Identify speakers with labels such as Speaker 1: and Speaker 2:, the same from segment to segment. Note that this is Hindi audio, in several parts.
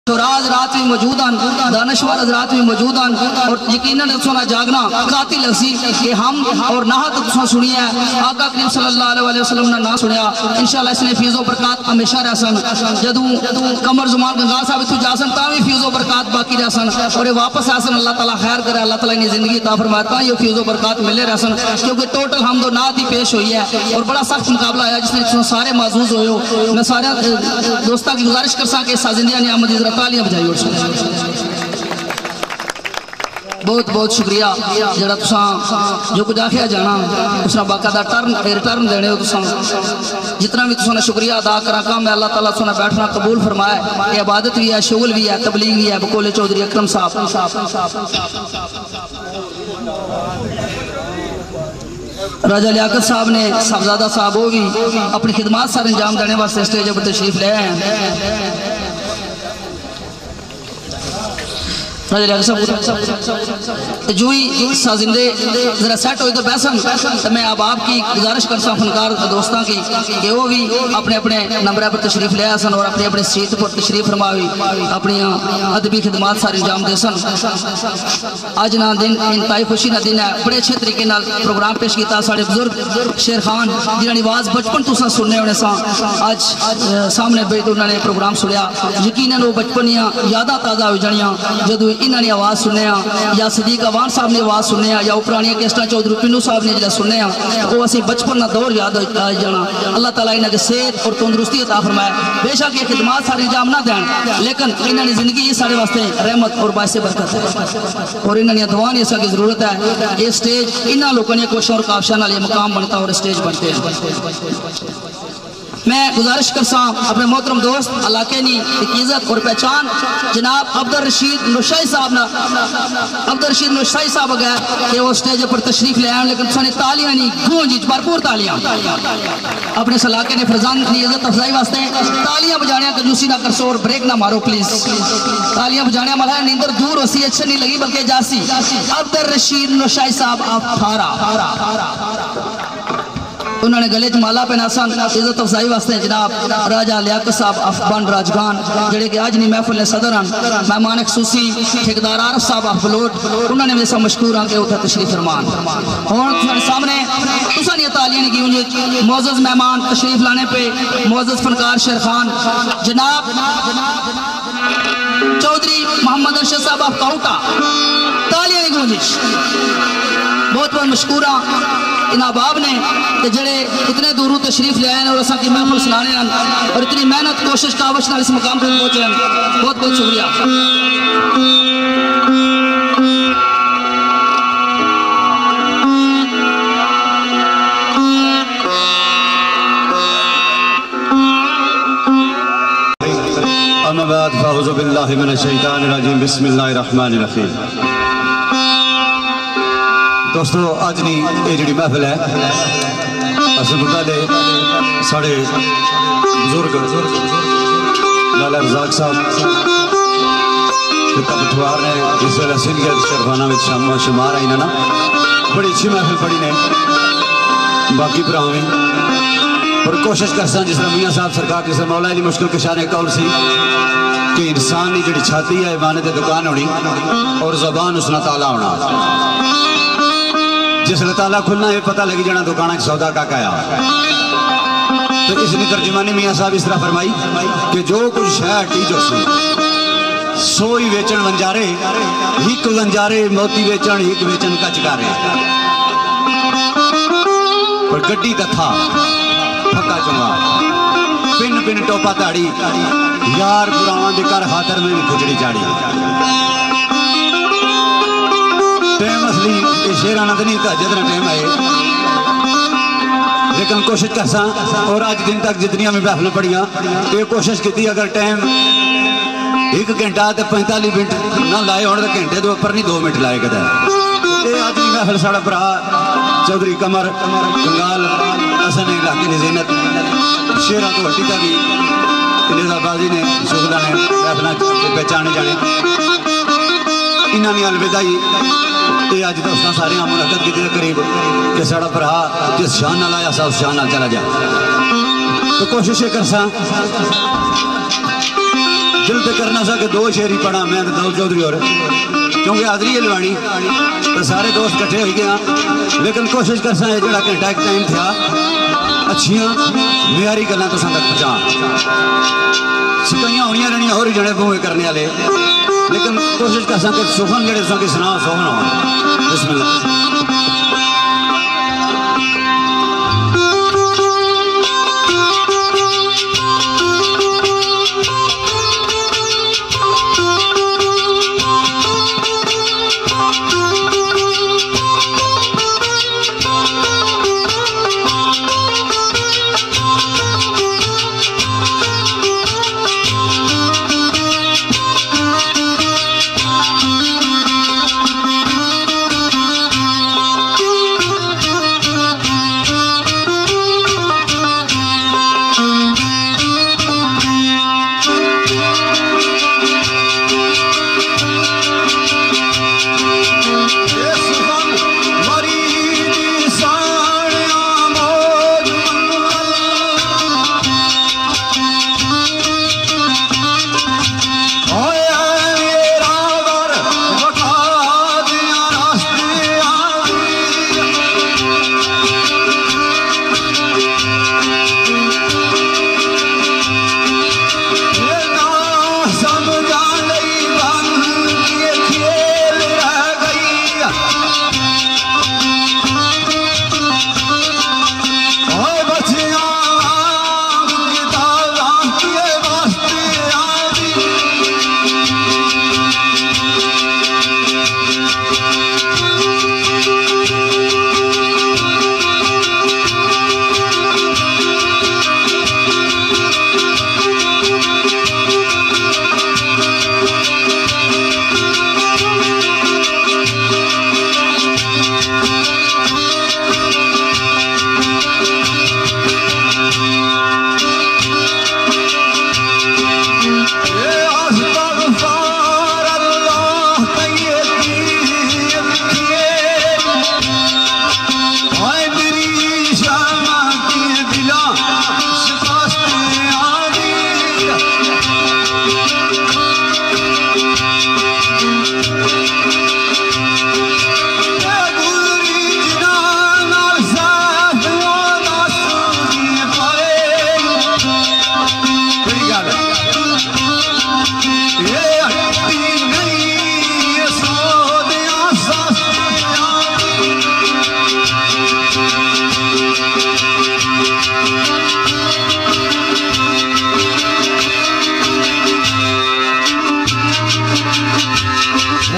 Speaker 1: राज रात में मौजूद हैं, दानश्वर रात में मौजूद हैं और यकीनन सुना जागना कातिल हसी कि हम और नाहत तुसा सुनिया आका करीम सल्लल्लाहु अलैहि वसल्लम ने ना सुनिया इंशाअल्लाह इसने फीज़ो बरकत हमेशा रहसन जदू कमर जुमान गंगा साहब तू जासन ता भी फीज़ो बरकत बाकी रहसन और वापस आसन अल्लाह ताला खैर करे अल्लाह ताला ने जिंदगी अता फरमाता ये फीज़ो बरकत मिले रहसन क्योंकि टोटल हम दो नात ही पेश हुई है और बड़ा सख्त मुकाबला आया जिसने सारे माजूज हो। मैं सारे दोस्तों की गुजारिश कर सा कि साजिंदिया ने आमद इजरा तालियां बजाई और बहुत बहुत शुक्रिया जरा तुसा जो कुछ आखिया जाना उसना बाकायदा रिटर्न देने हो तुसा जितना भी तुसा शुक्रिया अदा करा काम मैं अल्लाह ताला सुना बैठना कबूल फरमाए ये इबादत भी है शुगल भी है तबलीग भी है बकोले चौधरी अकरम साहब राजा लियाकत साहब ने साहबजादा साहब वो भी अपनी खिदमत सारे अंजाम देने वास्ते स्टेज पर तशरीफ ले आए हैं। जो ही साजिंदे जरा सेट हो बैसन तो मैं अब आपकी गुजारिश करता हूँ फनकार दोस्तों की कि वो भी अपने अपने नंबर पर तशरीफ ले आसन और अपने अपने सीट पर तशरीफ फरमावी अपनी अदबी खिदमत सारे अंजाम दे सन। अज ना दिन इंतहाई खुशी का दिन है बड़े अच्छे तरीके प्रोग्राम पेश किया साढ़े बुजुर्ग शेर खान जिन्होंने आवाज़ बचपन तुसा सुनने होने सा अज सामने बैठ उन्होंने प्रोग्राम सुनिया यकीनन वो बचपन यादा ताज़ा हो जानिया जदों इन्होंने आवाज़ सुने या सदीक अवान साहब ने आवाज़ सुने या पुरानी किस्टा चौधरी पिन्नू साहब ने जो सुने वो असी बचपन का दौर याद आ जाना। अल्लाह ताला इन्हें की सेहत और तंदुरुस्ती अता फरमाए बेशक ये खिदमत सारे अंजाम ना दें लेकिन इन्होंने जिंदगी सारे वास्ते रहमत और बायसे बरकत है और इन्होंने दुआ की इसकी जरूरत है। ये स्टेज इन्होंने लोगों ने कोशिश और काबशा नाल मकाम बनता और स्टेज बनते हैं। मैं गुजारिश करसा अपने मोहतरम दोस्त इलाके की इज्जत और पहचान जनाब अब्दुल रशीद नुशाई साहब ना अब्दुल रशीद नुशाई साहब गए कि वो स्टेज पर तशरीफ ले आए लेकिन सारी तालियां नहीं गूंज भरपूर तालियां अपने इस इलाके ने फरजान की इज्जत अफजाई वास्ते तालियां बजाने कंजूसी ना करसो और ब्रेक ना मारो प्लीज तालियां बजाने वाला नींदर दूर होसी अच्छी नहीं लगी बल्कि जासी। अब्दुल रशीद नुशाई साहब उन्होंने गले च माला पहना सन इज्जत अफजाई वास्ते जनाब राजा लियाकत साहब अफबान राजगान जेडे कि अज नहीं महफिल ने सदर हैं मेहमान खसूसी ठेकेदार आरफ साहब अफबलोट उन्होंने भी सब मशहूर हैं कि उठा तशरीफ फरमान और सामने तुसा दी तालियां ने की मोअज़्ज़ज़ मेहमान तशरीफ लाने पे मोअज़्ज़ज़ फनकार शेर खान जनाब चौधरी मोहम्मद अरशद साहब अफ काउटा तालियां की गूंजिश बहुत बहुत मशहूर इन अहबाब ने कि जड़े इतने दूरों तशरीफ ले आए और असा की महफिल सुनाने और इतनी मेहनत कोशिश कावश इस मुकाम पर पहुंचे बहुत बहुत शुक्रिया।
Speaker 2: अम्मा बाद फ़अऊज़ु बिल्लाहि मिनश शैतानिर रजीम बिस्मिल्लाहिर रहमानिर रहीम। दोस्तों अज नहीं ये जी महफिल है असल पहले साढ़े बुजुर्ग लाला रज़ाक साहब पिठवार ने इस वे सीनियर शेरखाना में शुमार आई ना बड़ी अच्छी महफिल पढ़ी ने बाकी भरावां भी और कोशिश कर सा जिस तरह मियाँ साहब सरकार जिस मौला की मुश्किल कशा ने कौल सी कि इंसान की जी छाती है माने की दुकान होनी और जबान उसना ताला होना जिसले ताला खुलना ये पता लगी जाना दुकान सौदा का आया। तो इसलिए तर्जुमानी मियाँ साहब इस तरह फरमाई कि जो कुछ शह टीजो सोई वेचन वंजारे हिक वंजारे मोती वेचन हिक वेचन कचकारे पर गड्डी तथा फक्का चुंगा पिन पिन टोपा ताड़ी यार पुरावा दे कर खातर में भी खुजड़ी चाड़ी टाइम असली शेराना तो नहीं था जितना टाइम आए लेकिन कोशिश कर सा और आज दिन तक जितनी मैं महफिल पढ़िया तो कोशिश की अगर टाइम 1 घंटा तो 45 मिनट ना लाए हो तो घंटे तो ऊपर नहीं 2 मिनट लाए कदा आज भी महफिल साड़ा भरा चौधरी कमर कंगाल असन इलाके की जीनत शेरा तो हट्टी का भी निजाबाजी ने शुगला ने महफिल पहचाने जाने इन्होंने अलविदाई ये अज दोस्तों सारे मुलाकात की करीब कि साड़ा भरा जिस शान नाल आया सा उस शान नाल चला जाए तो कोशिश कर सा दिल तो करना सा कि 2 शेर ही पढ़ा मैं दाऊद चौधरी और क्योंकि हाजरी है लवानी तो सारे दोस्त इकट्ठे हो गए, लेकिन कोशिश कर सा जो घंटा एक टाइम था अच्छिया म्यारी गल्लां तुसां तक पहुँचा सिकाइयां होनियां रहनियां होर जने बूहे करने वाले, लेकिन कोशिश कर सा कि सुखन जेडे तुसां की सुना सोहन हो। बिस्मिल्लाह।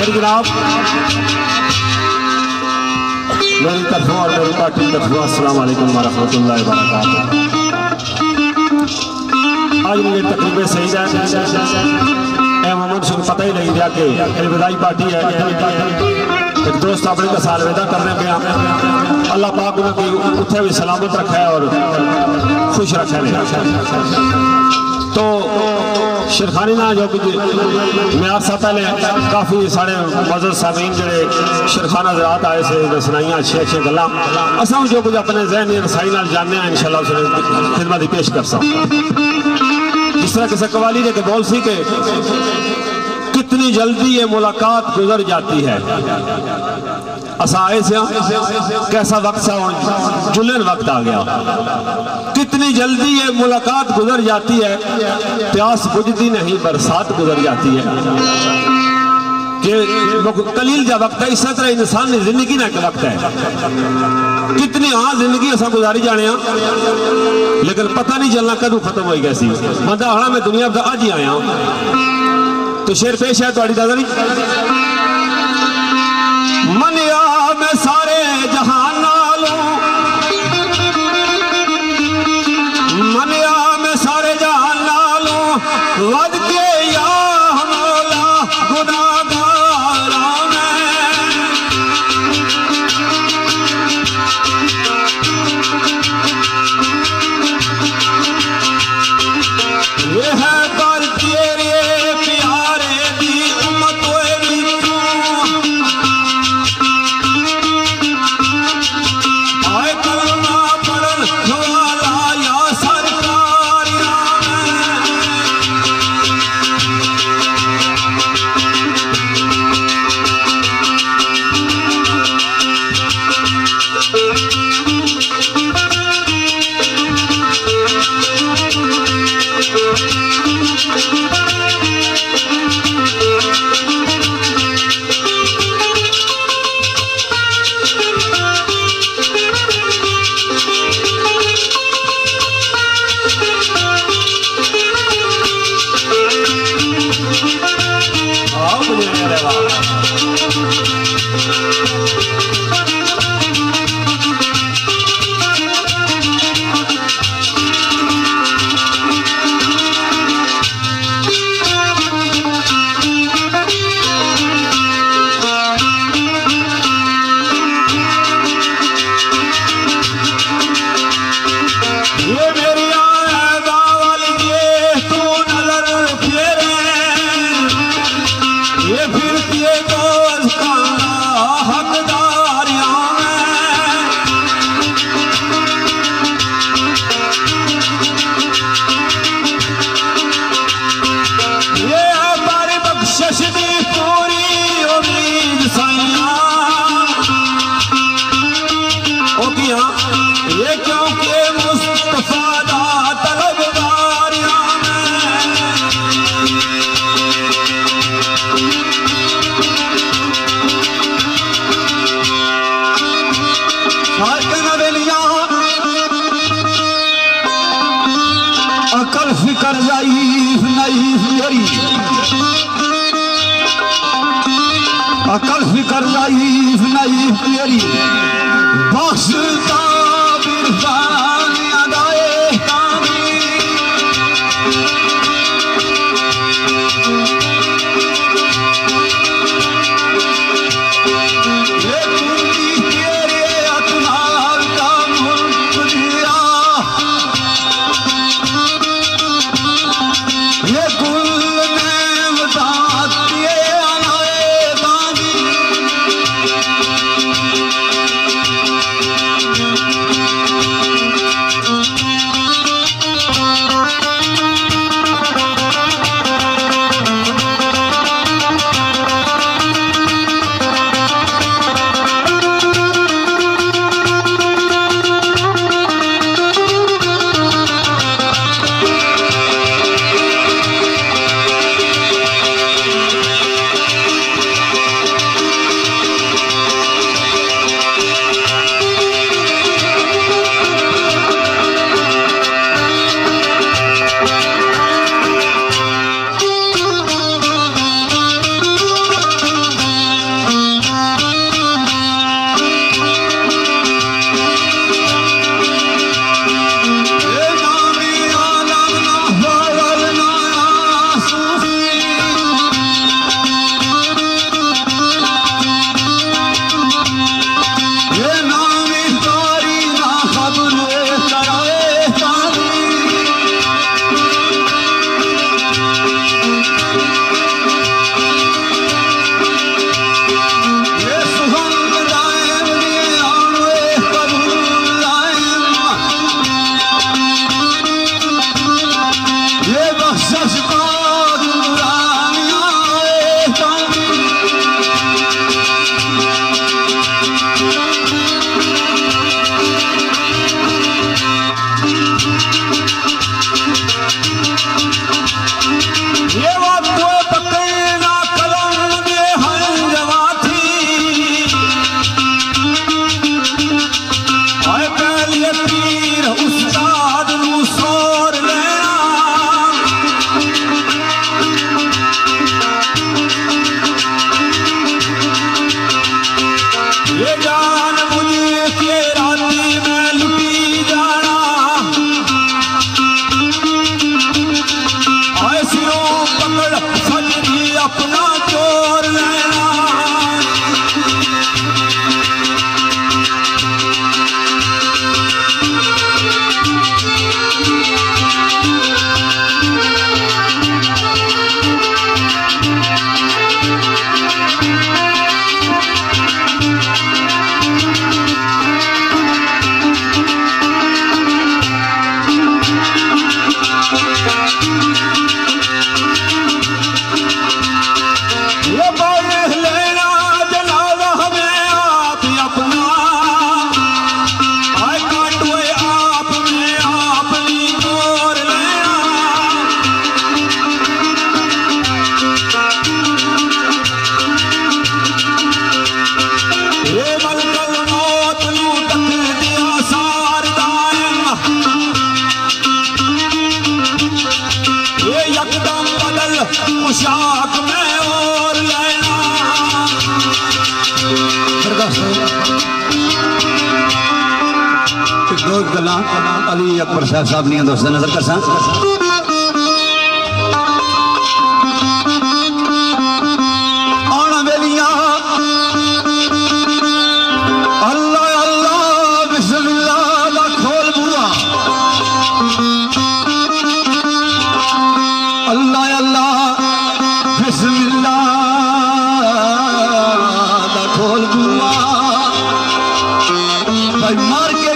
Speaker 3: जनाब मेरी तरफों और मेरी पार्टी की तरफों अस्सलाम वालेकुम वरहमतुल्लाहि वबरकातुहू। आज मुझे तकरीबन सही है मोहम्मद सिंह पता ही नहीं दिया कि विदाई पार्टी है। एक दोस्त अपने का साल विदा करने पे अल्लाह पाक उनकी उठे भी सलामत रखा है और खुश रखा है। तो शेरखानी ना जो कि मैं आज पहले काफ़ी सारे मजर सामीन जो शेरखाना ज़रात आए से सुनाइया अच्छी अच्छी गल्लां असा जो कुछ अपने जहनी रसाई नाल जानने इंशाअल्लाह उसने खिदमत पेश कर सकता। जिस तरह किसी कवाली ने बोल सी के कितनी जल्दी ये मुलाकात गुजर जाती है, असा आए से कैसा वक्त सा जुलन वक्त आ गया। कितनी जल्दी ये मुलाकात गुजर जाती है, प्यास बुझती नहीं बरसात गुजर जाती है। कि कलील जा वक्त है, इस तरह इंसान की जिंदगी ना एक वक्त है। कितनी जिंदगी असा गुजारी जाने लेकिन पता नहीं चलना कदों खत्म हो गया सी। बंदा हाँ मैं दुनिया का अज ही आया। तो शेर पेश है थोड़ी दादा जी। मनिया मैं सारे जहान नालों, मनिया मैं सारे जहान नालों वध के या मौला गुनाहगारा मैं। ये है पर तेरे प्यारे दी उम्मत होएगी आओ मुझे मेरे अकल फिकर ज़ईफ़ नईफ़ मेरी अकल फिकर ज़ईफ़ नईफ़ मेरी बख्शता बिरफान अदाए कामी ये कुंडी तेरे अतनार का मुल्क दिया ये गुल ने बताती अनाए बागी
Speaker 4: यकदम बदल मुशाक
Speaker 3: आँख में और लेना
Speaker 2: दो गल्लां अली अकबर साहब नहीं दोस्त नजर कर सा आना वेलियां अल्लाह अल्लाह बिस्मिल्लाह दा खोल बुआ अल्लाह अल्लाह बिस्मिल्लाह दा खोल बुआ भाई मार के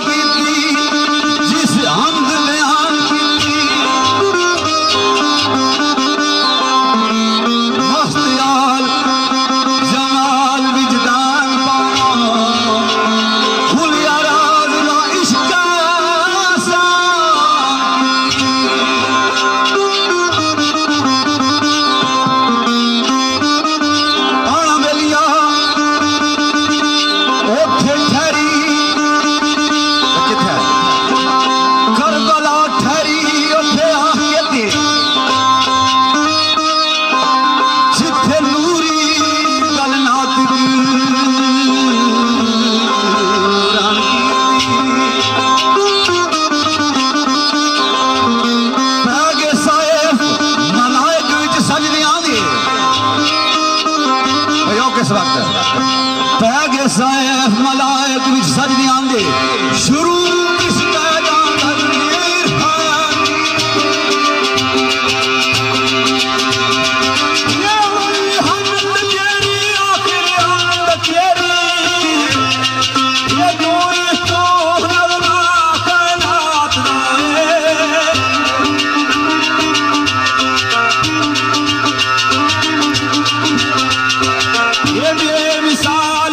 Speaker 2: साइफ मलाइक विच सजदी आंदे शुरू किसका जान तकदीर ये वही हमद तेरी आखिर हमद तेरी ये दूरी तो नगमा कायनात ये बेमिसाल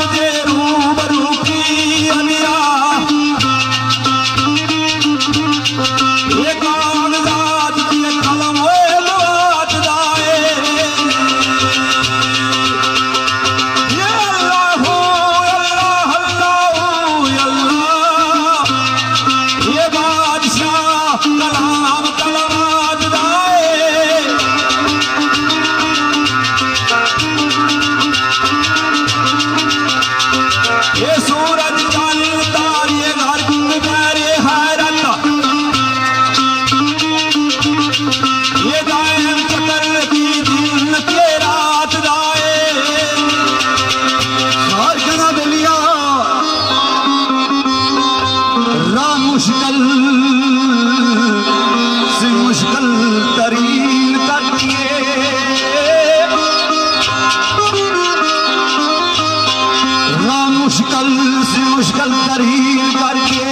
Speaker 2: मुश्किल तरीन करके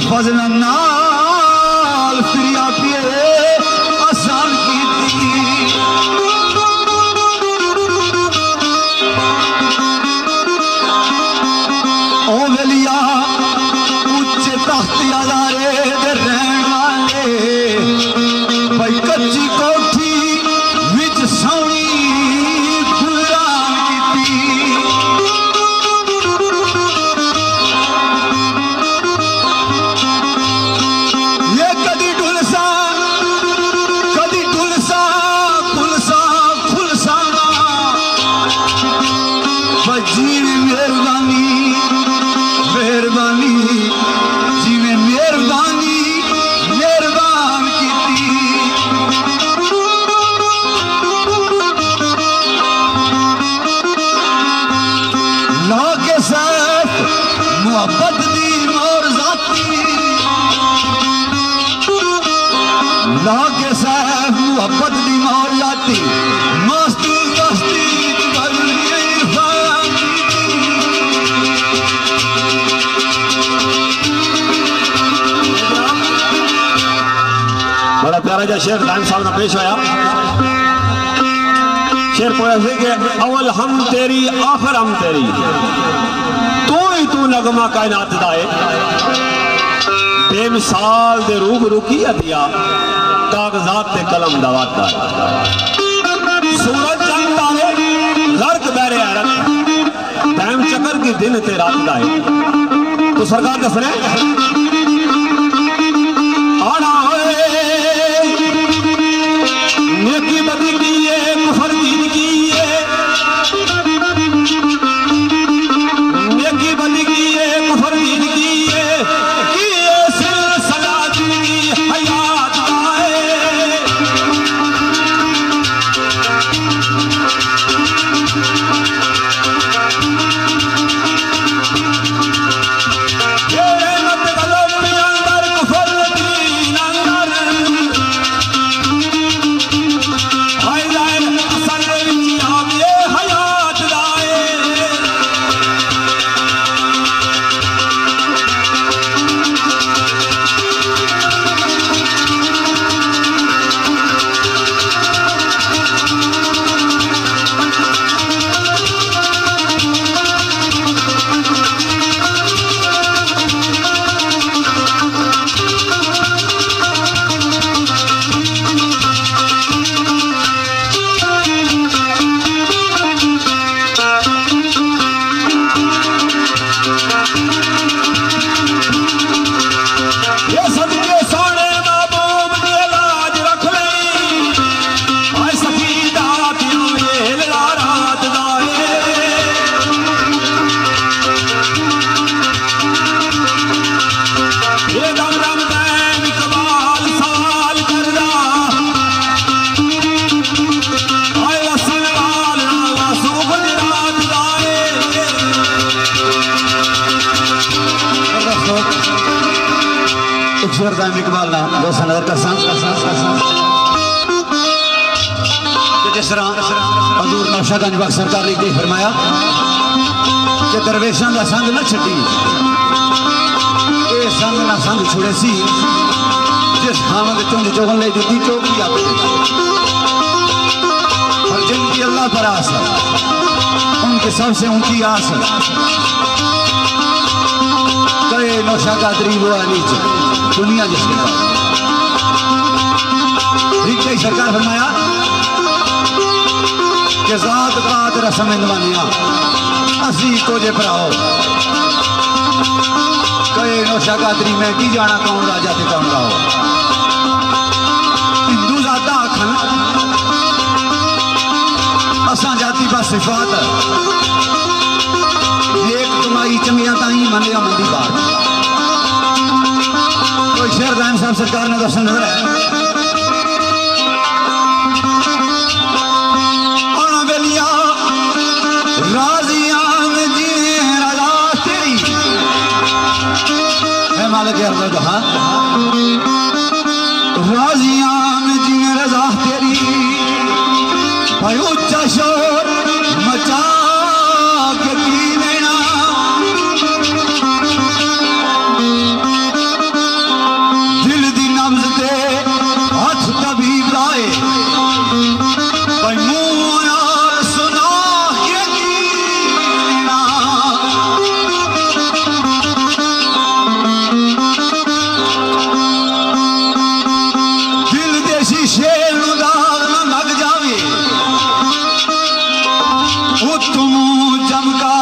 Speaker 2: फजल नाल फिरिया पिए आसान की ओ वेलिया उच्चे तख्त अदारे दे रहन वाले भाई कच्ची कोठी विच सोनी के साथ मोहब्बत दी मोर जाती मस्ती मस्ती बड़ा प्यारा जा शेर टाइम साहब में पेश होया शेर पोया से कि अवल हम तेरी आखिर हम तेरी तू नगमा कायनात दाए बेमिसाल दे रूब रुकी अदिया कागजात ते कलम दवाता सूरज चंद तारे लड़क बैरे हैरत टाइम चक्कर की दिन ते रात का है तो सरकार दस रहे आना नेकी बदी की शेर दाम इकबाल ना दोस्त नजर कर जिस तरह हजूर नौशागंज बख्श सरकार ने फरमाया कि दरवेशों का संग न छड्डी ये संग ना संग छुड़े सी जिस खामद चुंज चुगन ले दी चौकी आप और जिनकी अल्लाह पर आस है उनकी सबसे ऊंची आस है कई नौशागादरी वो नीचे दुनिया जिसके पास ठीक है सरकार फरमाया कि जात पात रस्म इंदवानिया असी को जे भराओ कई नौशागादरी में की जाना कौन राजा ते कौन राओ हिंदू जाता आखन असा जाति बस सिफात एक तुम्हारी चंगिया ताई मंदिया मंदी बात कोई शेर दायम साहब सरकार ने दर्शन नजर है मालिक अर्ज़ कहा राज़ियां में जिन्हें रज़ा तेरी भाई उच्चा शोर मचा के की देना दिल दी नब्ज़ ते हाथ तबीब लाए भाई मुँह यार सुना के की देना शेर दाग न लग जावे वो तुम चमका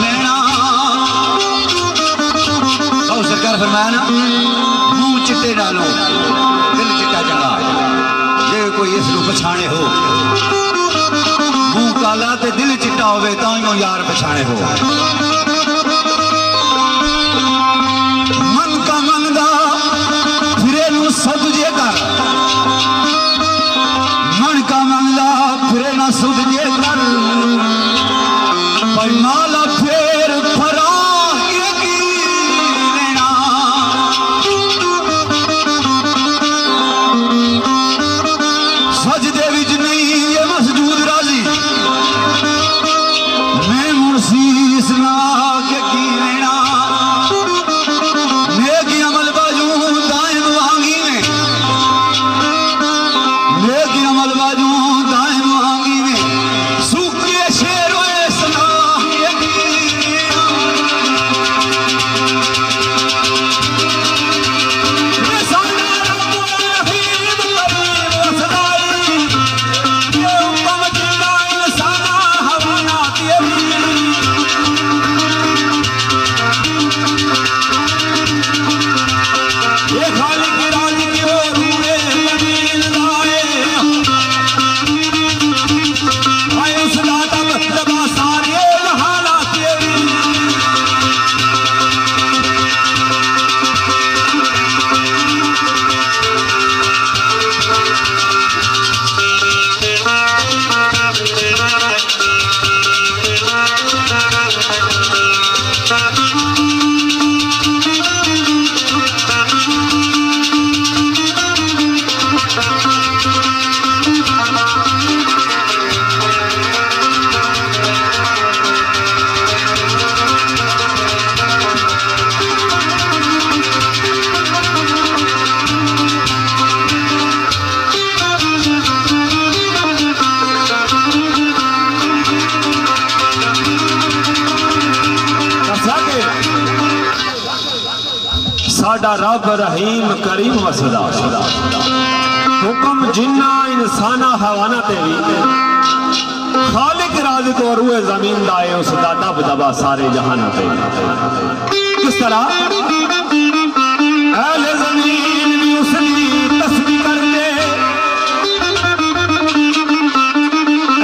Speaker 2: लेना और सरकार फरमाया ना मुंह चिट्टे डालो दिल चिट्टा चंगा जे कोई इसको पछाणे हो मुंह काला ते दिल चिट्टा होवे तां यार पछाणे हो मन का मंगदा सद जे कर मन का मंगला फिरे ना सुध जे कर भाई माला फेर फरा की लेना सजदे विच नहीं ये मसजूद राजी मैं मुर्सी इसना के की लेना नेकी अमल बाजू दाएं वांगी में नेकी अमल बाजू दाएं वांगी में सूखे शेरों सना साडा रब रहीम करीम वसदा हुक्म जिन्ना इंसाना हवाना तेरी खालिक राज़ तो रूए जमीन दाए उस दादा बदबा सारे जहाना तेरी किस तरह अहले ज़मीन भी उसकी तस्बीह कर दे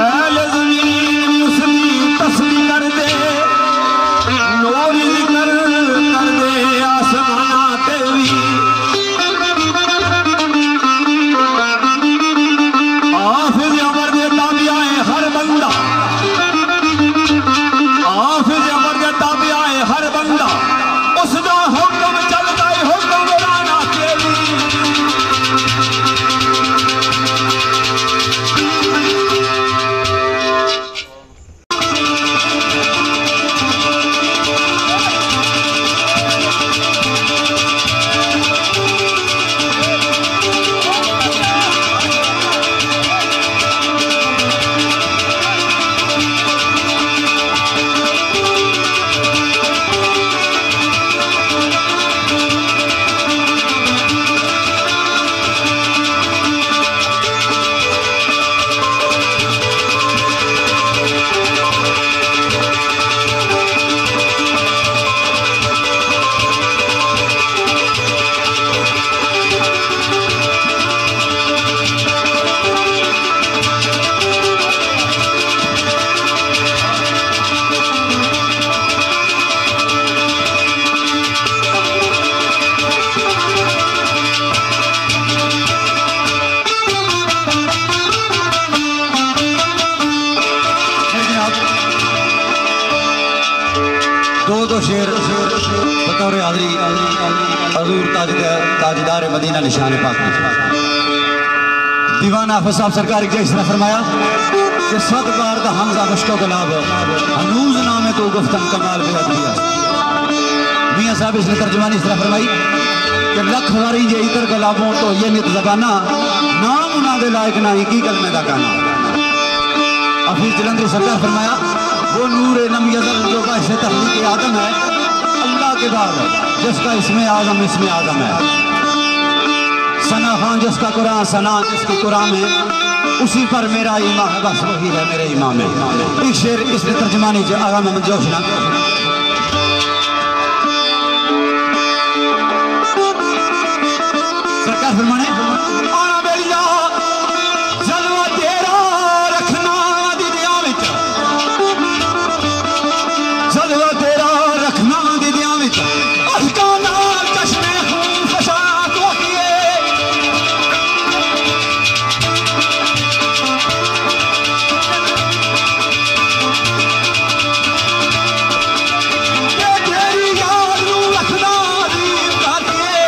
Speaker 2: अहले ज़मीन भी उसकी तस्बीह कर दे नूर जिक्र कर दे आसमाना तेरी हाफिज़ अमर दे ताबियाए हर बंदा हाफिज़ अमर दे ताबियाए हर बंदा शेर बतौर हाज़री हज़ूर ताजदार मदीना निशान पाक दीवान हाफिज़ साहब सरकार की इसने फरमाया कि 7 बार दा हमजा मुश्को गुलाब हनूज नामे तो गुफ्तन कमाल बेहद दिया। मियाँ साहब इसने तर्जमानी इस तरह फरमाई कि लख वारी ये इतर गुलाबों तो ये नित ज़बाना नाम उना दे लायक ना ही की कलमे दा गाना। हफीज़ जलंधरी सरकार फरमाया वो नूर नम यज़ल जो का इससे तहलीक आदम है अल्लाह के बाद जिसका इसमें आज़म है। सना खान जिसका कुरान सना जिसकी कुरान है उसी पर मेरा ईमान है, बस वही है मेरे इमाम है। एक शेर इसने तर्जमानी आगा मोहम्मद जोशना सरकार फरमाने आना बेलिया जलवा तेरा रखना दीदियां विच, जलवा तेरा रखना दीदियां विच अशका नाल चश्मे खून फशा तो किए तेरी यार नू रखना दीन कर दिए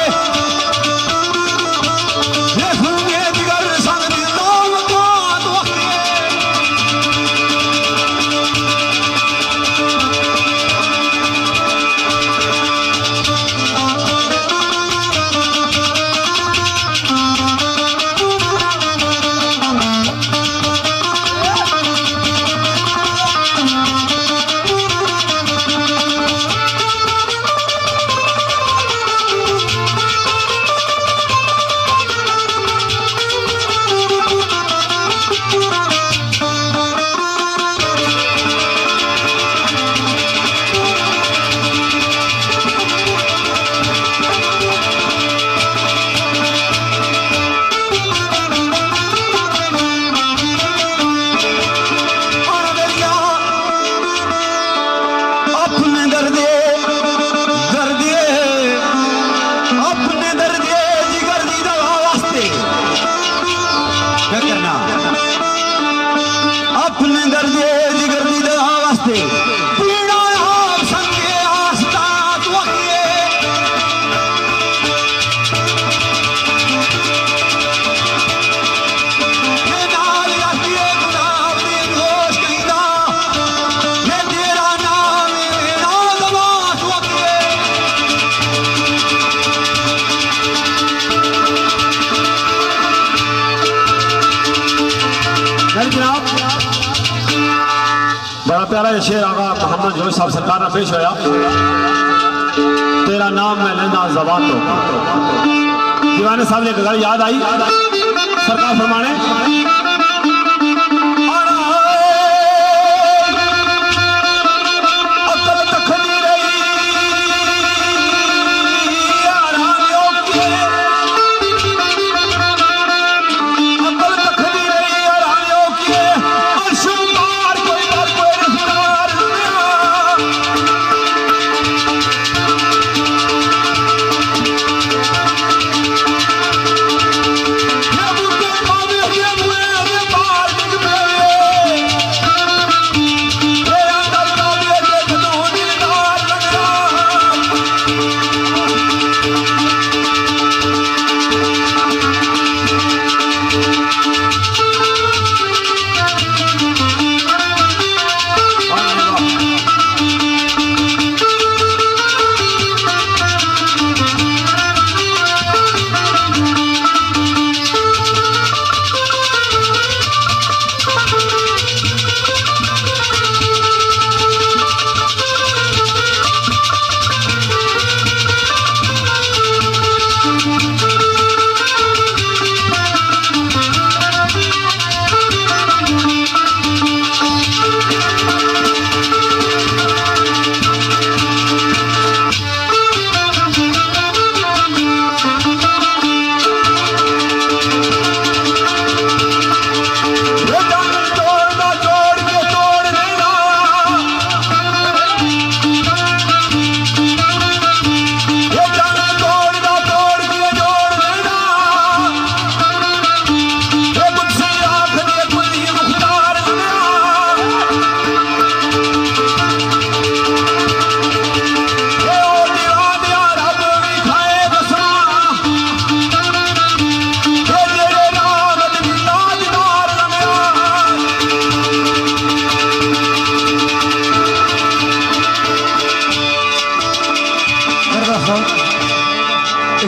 Speaker 2: बड़ा प्यारा शेर आगा मोहम्मद जोश साहब सरकार ने पेश होया। तेरा नाम मैं लेना ज़बान तो दीवाने साहब ने एक गल याद आई सरकार फरमाने
Speaker 4: Yeah.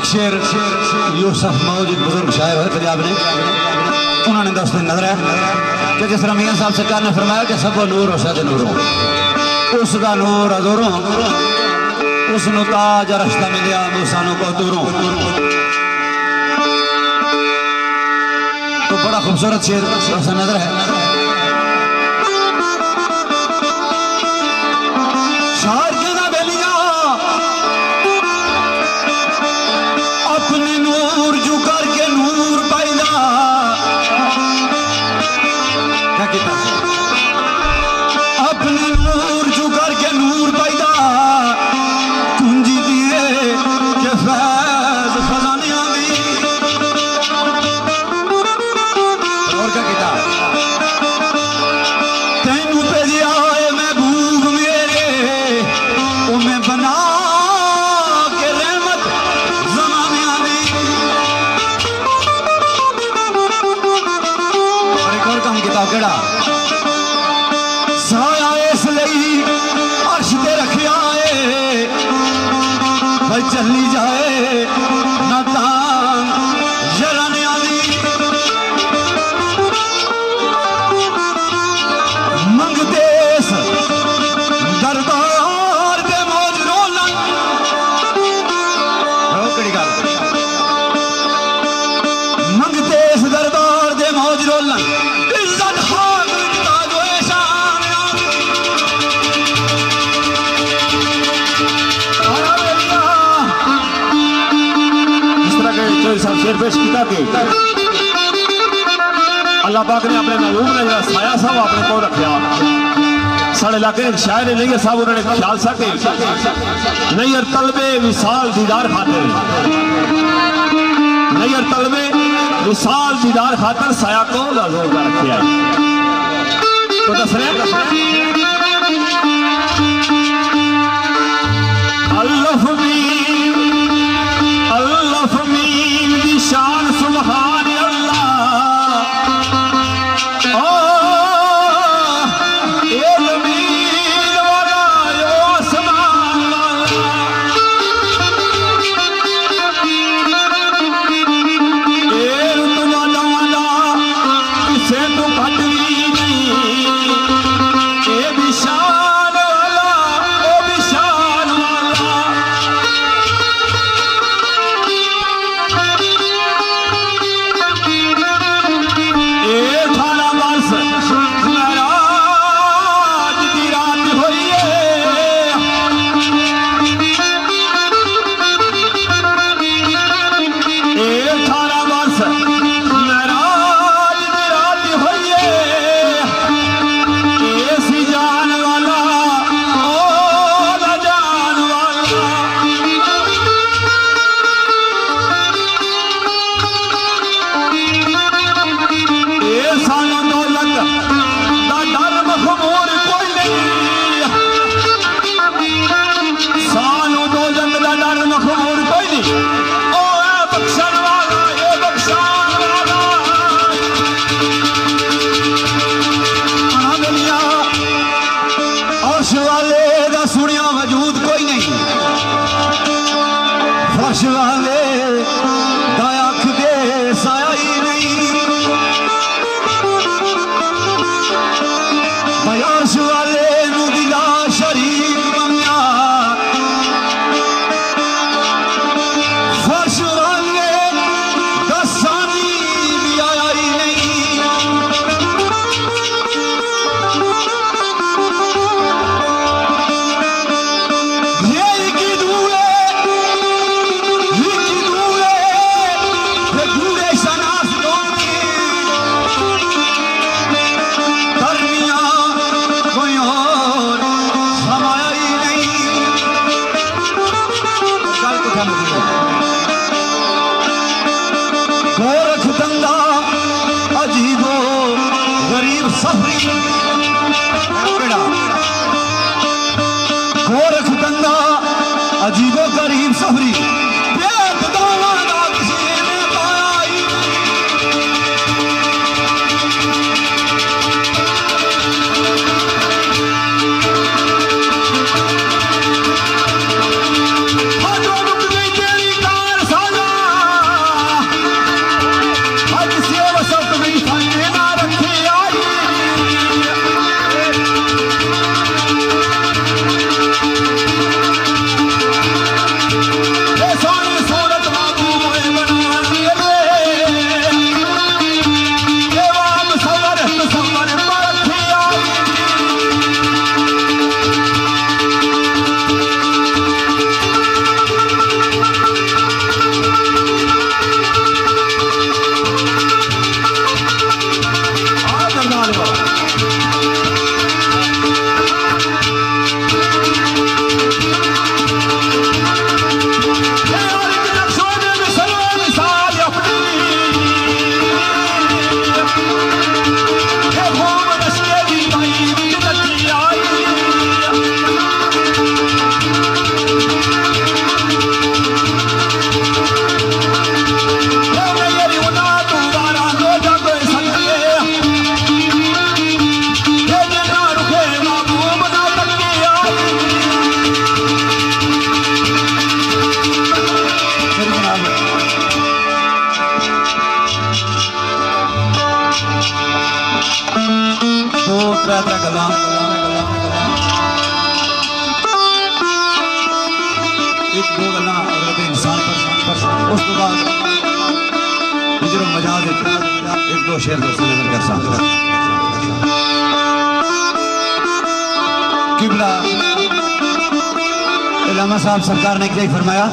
Speaker 2: शेर यूसुफ मौज एक बुजुर्ग शायर है पंजाब ने, उन्होंने दोस्तों नजर है कि जिस तरह मियां साहब सरकार ने फरमाया कि सबो नूर हो सद नूरों, उसका नूर अजोरों, उसनु ताज रश्ता मिलिया मूसा को दूरों। तो बड़ा खूबसूरत शेर दोस्तों नजर है। शार के ना बेलिया अपने नूर जू करके नूर पैदा क्या कहता है, अपने नूर जू करके नूर पैदा कुंजी दिए के फैज खजाने आवी। और क्या कहता तेनू पे दिया है महबूब मेरे ओ मैं बना के रहमत ज़माने आवी। और एक और काम किताब केड़ा साया इसलिए अर्श ते रखिया है भाई चली जाए ना तांग जराने आवी। मंगते दरबार दे मौज रोलन रोकड़ी गल मंगते दरबार दे मौज रोलन इज्जत खाक विकता जो शान
Speaker 3: इस तरह के चोरी साहब शेर पेश किया कि अल्लाह पाक ने अपने महबूब ने जरा साया साहब अपने को रखा साढ़े इलाके एक शायर नहीं साहब उन्होंने ख्याल सा कि नहीं यार तलबे विशाल दीदार खातिर नहीं यार तलबे विशाल दीदार खातिर साया को लाजोर का रखा है। तो दस रहे अल्लाह मीन दी शान सुभान अल्लाह
Speaker 2: अजीबो गरीब सफरी
Speaker 3: तेरी कार साला
Speaker 2: त्रै त्रै गल्लां एक दो गल्लां हज़रत इंसान पर उस तो बाद हिजर मजाज एक दो शेर दसने कर सकता किबला इलामा साहब सरकार ने क्या फरमाया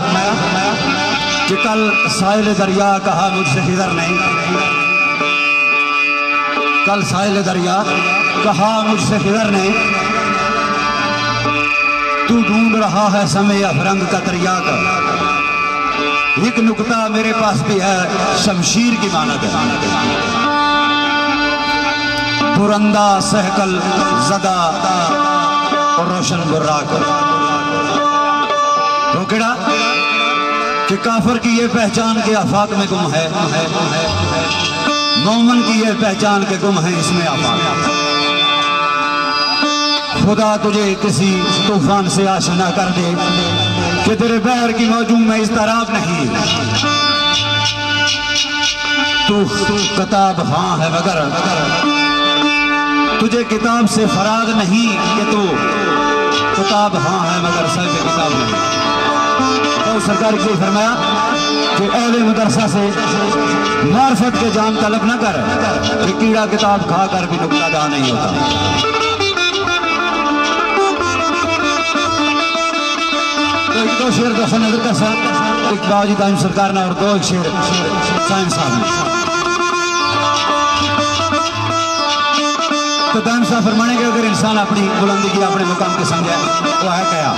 Speaker 2: कि कल साहिल दरिया कहा मुझसे खिदर नहीं, कल साहिल दरिया कहा मुझसे खिदर ने, तू ढूंढ रहा है समय अफरंग का दरिया का, एक नुकता मेरे पास भी है शमशीर की मानद है, पुरंदा सहकल जदा और रोशन बुर्राक रोकेड़ा कि काफर की ये पहचान के आफाक में गुम है, मोमन की ये पहचान के गुम है इसमें आफाक। खुदा तुझे किसी तूफान से आशना कर दे कि तेरे बहर की मौजूद में इज़्तिराब नहीं, तू किताब हाँ है मगर तुझे किताब से फराग नहीं कि तू किताब हाँ है मगर सर पे किताब नहीं। तो सरकार की फरमाया कि अहले मदरसा से मार्फत के जाम तलब न कर कि कीड़ा किताब खाकर भी नुक्तादार नहीं होता। तो एक दो शेर दफा नजर का साथ एक बाजी दाइम सरकार ने और दो एक शेर साइम साहब ने। तो दाइम साहब फरमाने के अगर इंसान अपनी बुलंदी की अपने मुकाम के समझे तो है क्या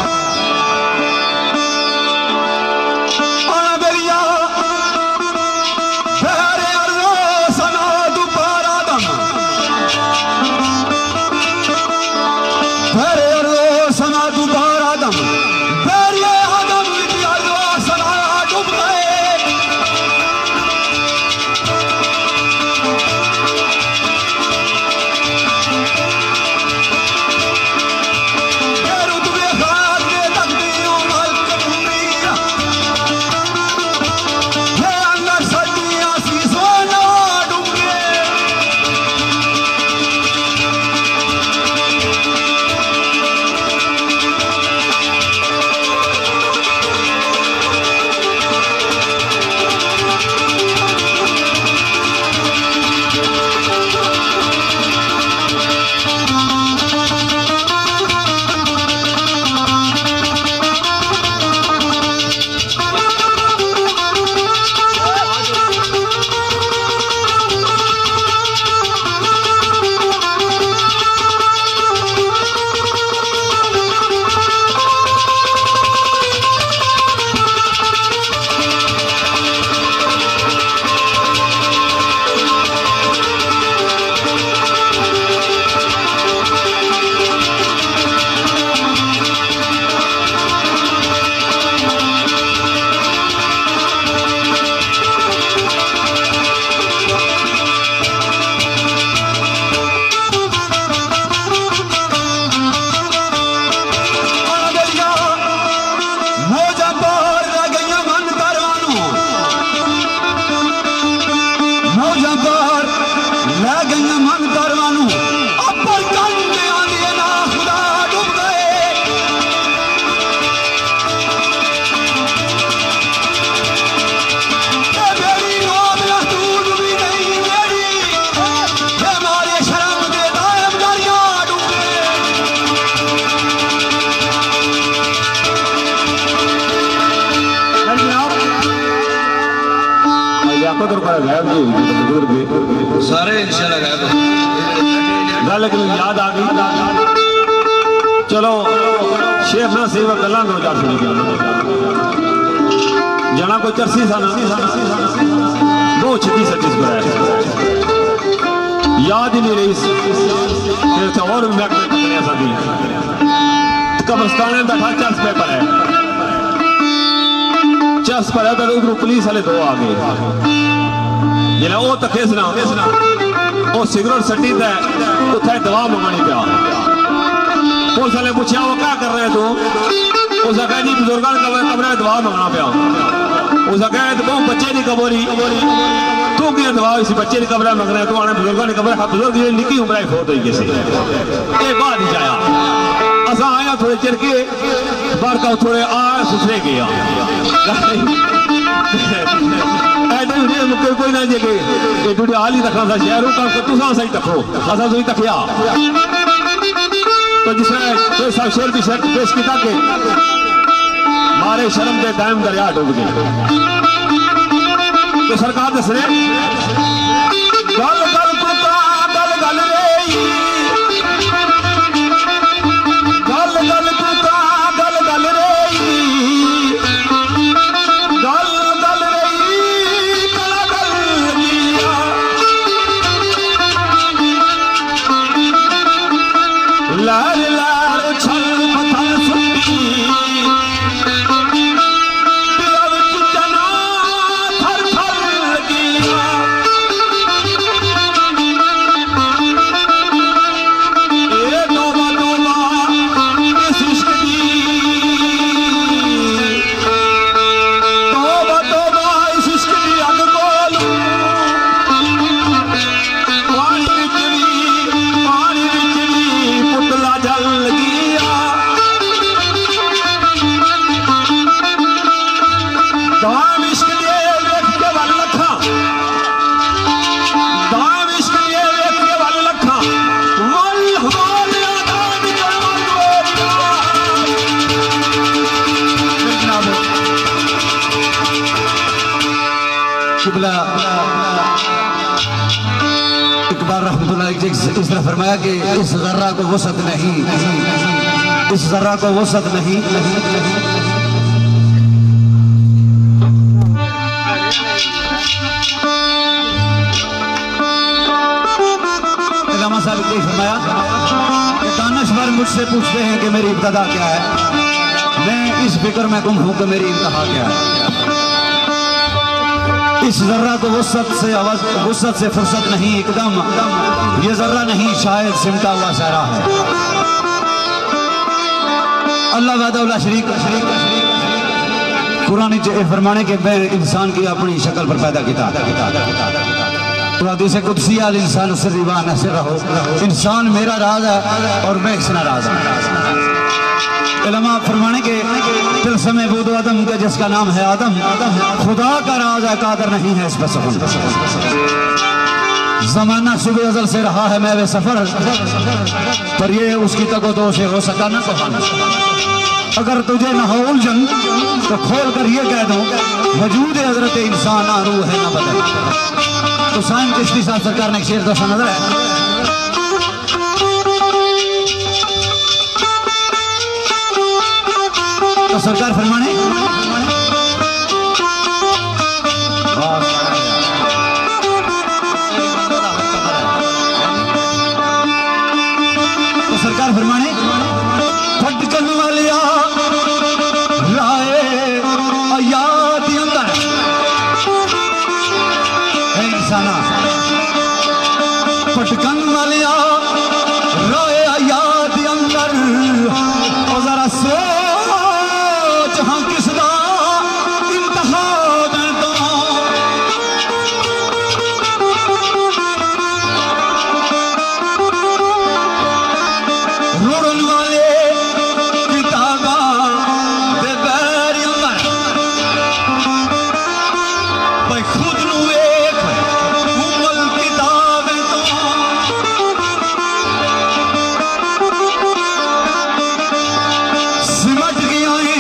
Speaker 4: सारे इंशाल्लाह गायब
Speaker 3: लेकिन याद आ गई। चलो शेर ना सेवा गल्ला दो चार सुनी जना कोई चरसी सन दो छिटी सच्ची याद ही नहीं रही और कब्रस्तान बैठा चर्च पेपर है चर्च पर है तो उधर पुलिस वाले दो आ गए जिला वो तो खेसना वो सिगरेट सटी थे उथे दवा मंगनी पिया पुलिस वाले पूछा वो क्या कर रहे तू उस जी बुजुर्गों ने कमरे में दवा मंगना पिया उसका कहे तो बच्चे की कबोरी तू की दवा इस बच्चे की कबर मंगना तू आने बुजुर्गों की कबर बुजुर्ग निकी उम्र ही फोत हुई किसी ये बाहर नहीं जाया असा आया थोड़े चिर के बाहर का थोड़े आ सुसरे गया कोई ना जगह एडू हाल ही रखना था शहरों का तुसा सही तको असा तुम तकिया तो जिसने सब शेर की शर्त पेश किया कि मारे शर्म के टाइम दरिया डूब गए तो सरकार दस रहे गल गल पुत्रा गल गल रे गल गल पुत्रा गल गल रे गल गल रे कला गल लाल लाल छल पथल सुटी इकबाल रहमतुल्लाह इस तरह फरमाया कि इस जर्रा को वसत नहीं, इस जर्रा को वसत नहीं। इलामा साहब ने फरमाया कि दानिशवर मुझसे पूछते हैं कि मेरी इब्तदा क्या है, मैं इस फिक्र में गुम हूं कि मेरी इंतहा क्या है। इस जर्रा को वसत से फुर्सत नहीं, एकदम ये जर्रा नहीं शायद सिमटा हुआ सहरा है। अल्लाह वादा शरीक कुरान फरमाने के मैं इंसान की अपनी शक्ल पर पैदा किया। तो हदीस कुदसी अल इंसान से दीवान ऐसे रहो, इंसान मेरा राज है और मैं इसना राज है। इल्मा फरमाने के दिल समय बूद आदम का जिसका नाम है आदम, खुदा का राज है, कादर नहीं है इस पर सफर। जमाना सुबह अजल से रहा है मैं वे सफर, पर ये उसकी तको तो से हो सका ना कहाना। अगर तुझे न हो उलझन तो खोल कर ये कह दो वजूद हजरत इंसान आरू है ना बदल। तो साइम चिश्ती साहब सरकार ने एक शेर दोस्तों नजर है, तो सरकार फरमाने तो सरकार फरमाने फटकन वालिया राय अयाद अंदर है इंसाना, फटकन वालिया राय अयाद अंदर और जरा सो जहां किसदा इंतहा दो रोड़न वाले किताबा दे बैर अंदर भाई खुद नू वेख उमल किताब तो सिमट गया है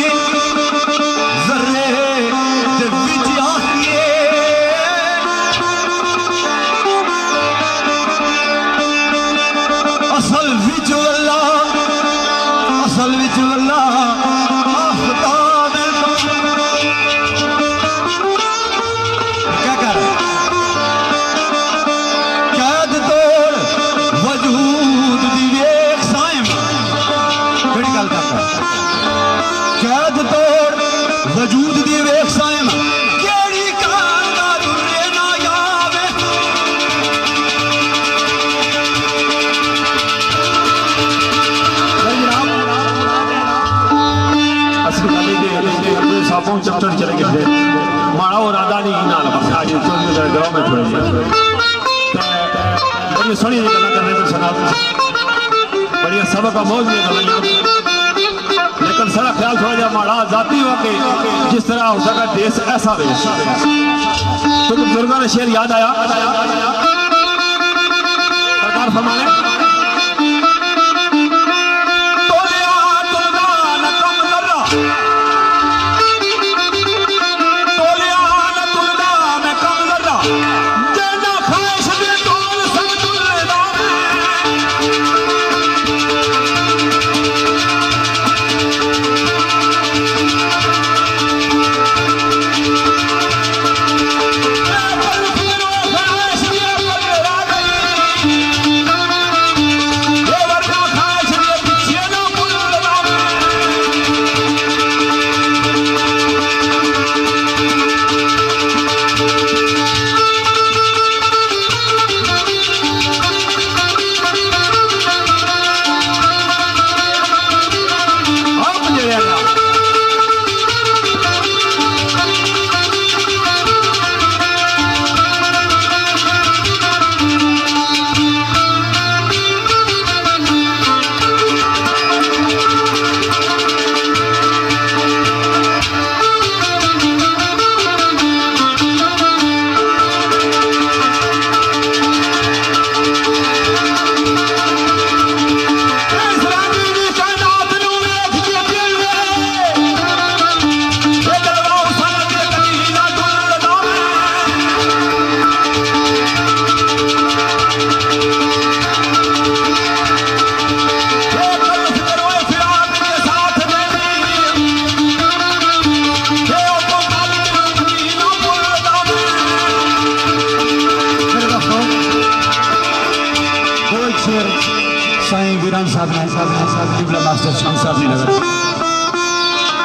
Speaker 3: वजूद दी वेख साइम केड़ी कार रे ना यावे असली गली दे साफों चैप्टर चले गए ग्राम में थोड़ी बड़ी सोहनी गल्लां करने में सुना बड़ी सबक मौज में गल्लां लेकिन सारा ख्याल थोड़ा जा माड़ा जाती हुआ कि जिस तरह हो सका देश ऐसा दे तो बुजुर्गों ने शेर याद आया सरकार फरमाने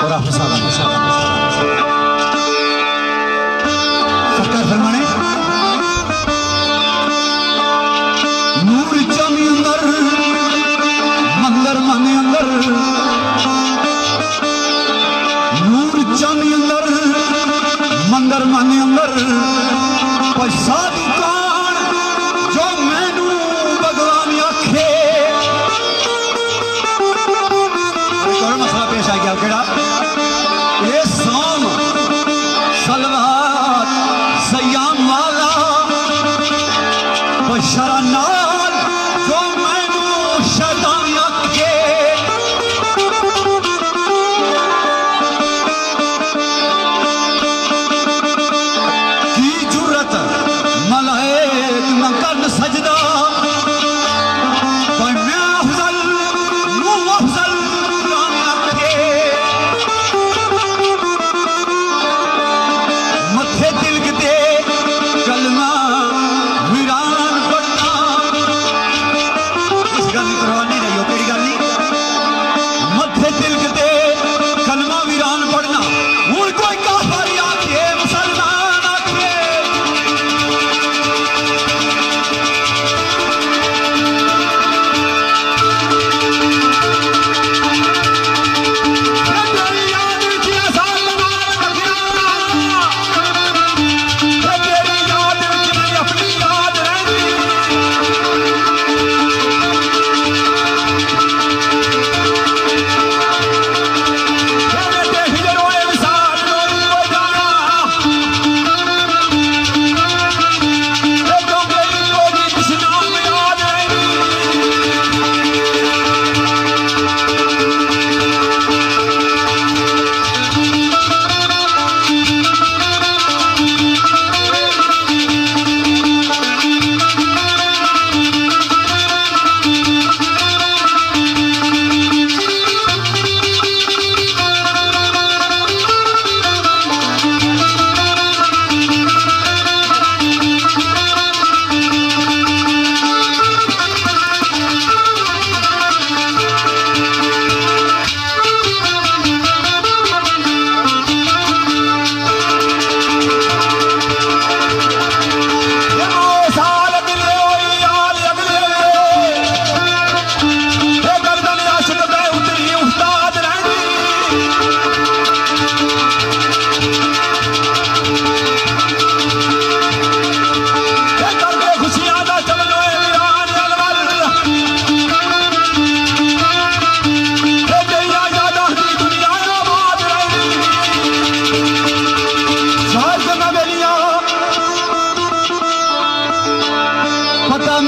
Speaker 3: और आप सरकार फरमाने नूर जामी अंदर मंदर माने अंदर नूर जामी अंदर मंदर माने अंदर पैसा दुकान जो मैनू भगवान आखे मसला पेश आ गया केड़ा ये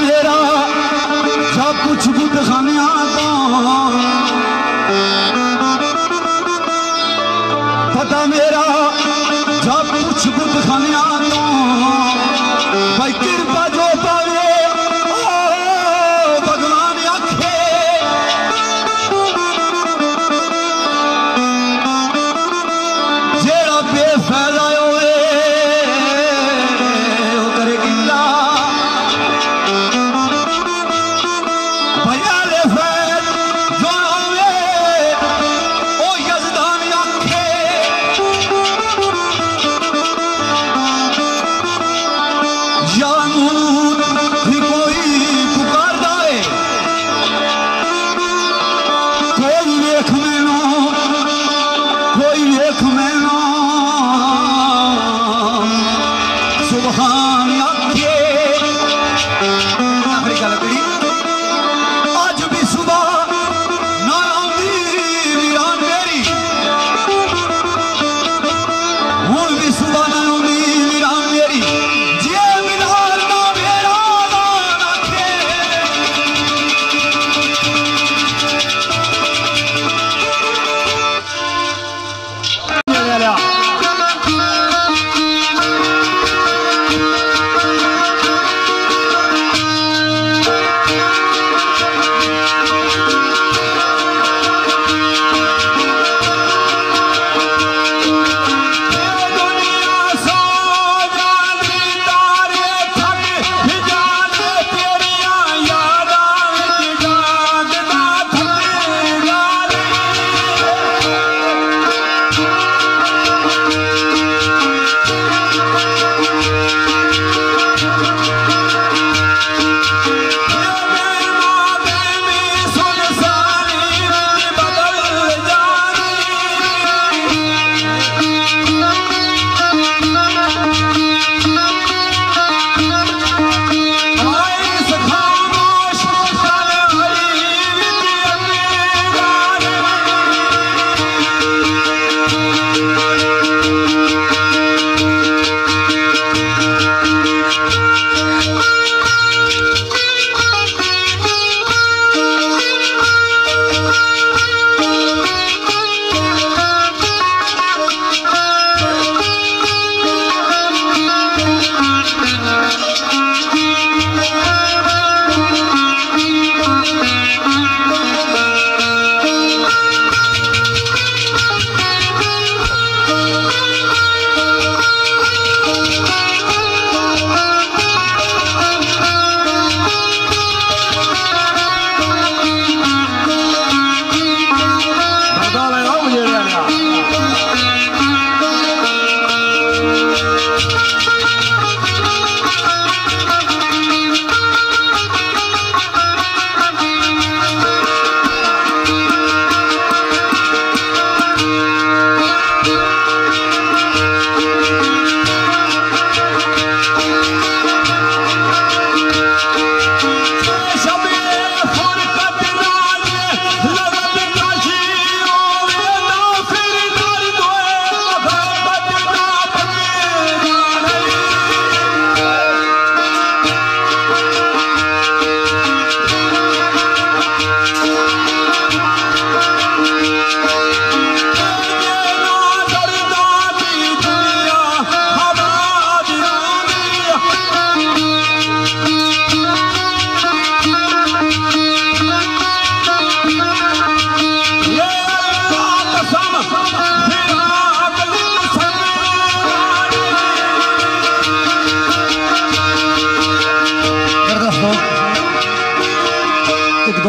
Speaker 5: मेरा जब कुछ बुत खानिया तो पता मेरा जब कुछ बुत खानिया तो भाई कृपा जो पावे भगवान आखे जेड़ा बेफैला होए वो करे गिला भैया ले फैल जो होए ओ यजदान आखे यामूत भी कोई पुकारदा है कोई वेख मैनू सुभान आखे आखिरी गल करी अज भी सुबह ना आउंदी वीरान मेरी हुण भी सुबह ना आउंदी वीरान मेरी जे मिलाल ना मेरा ऐलान आखे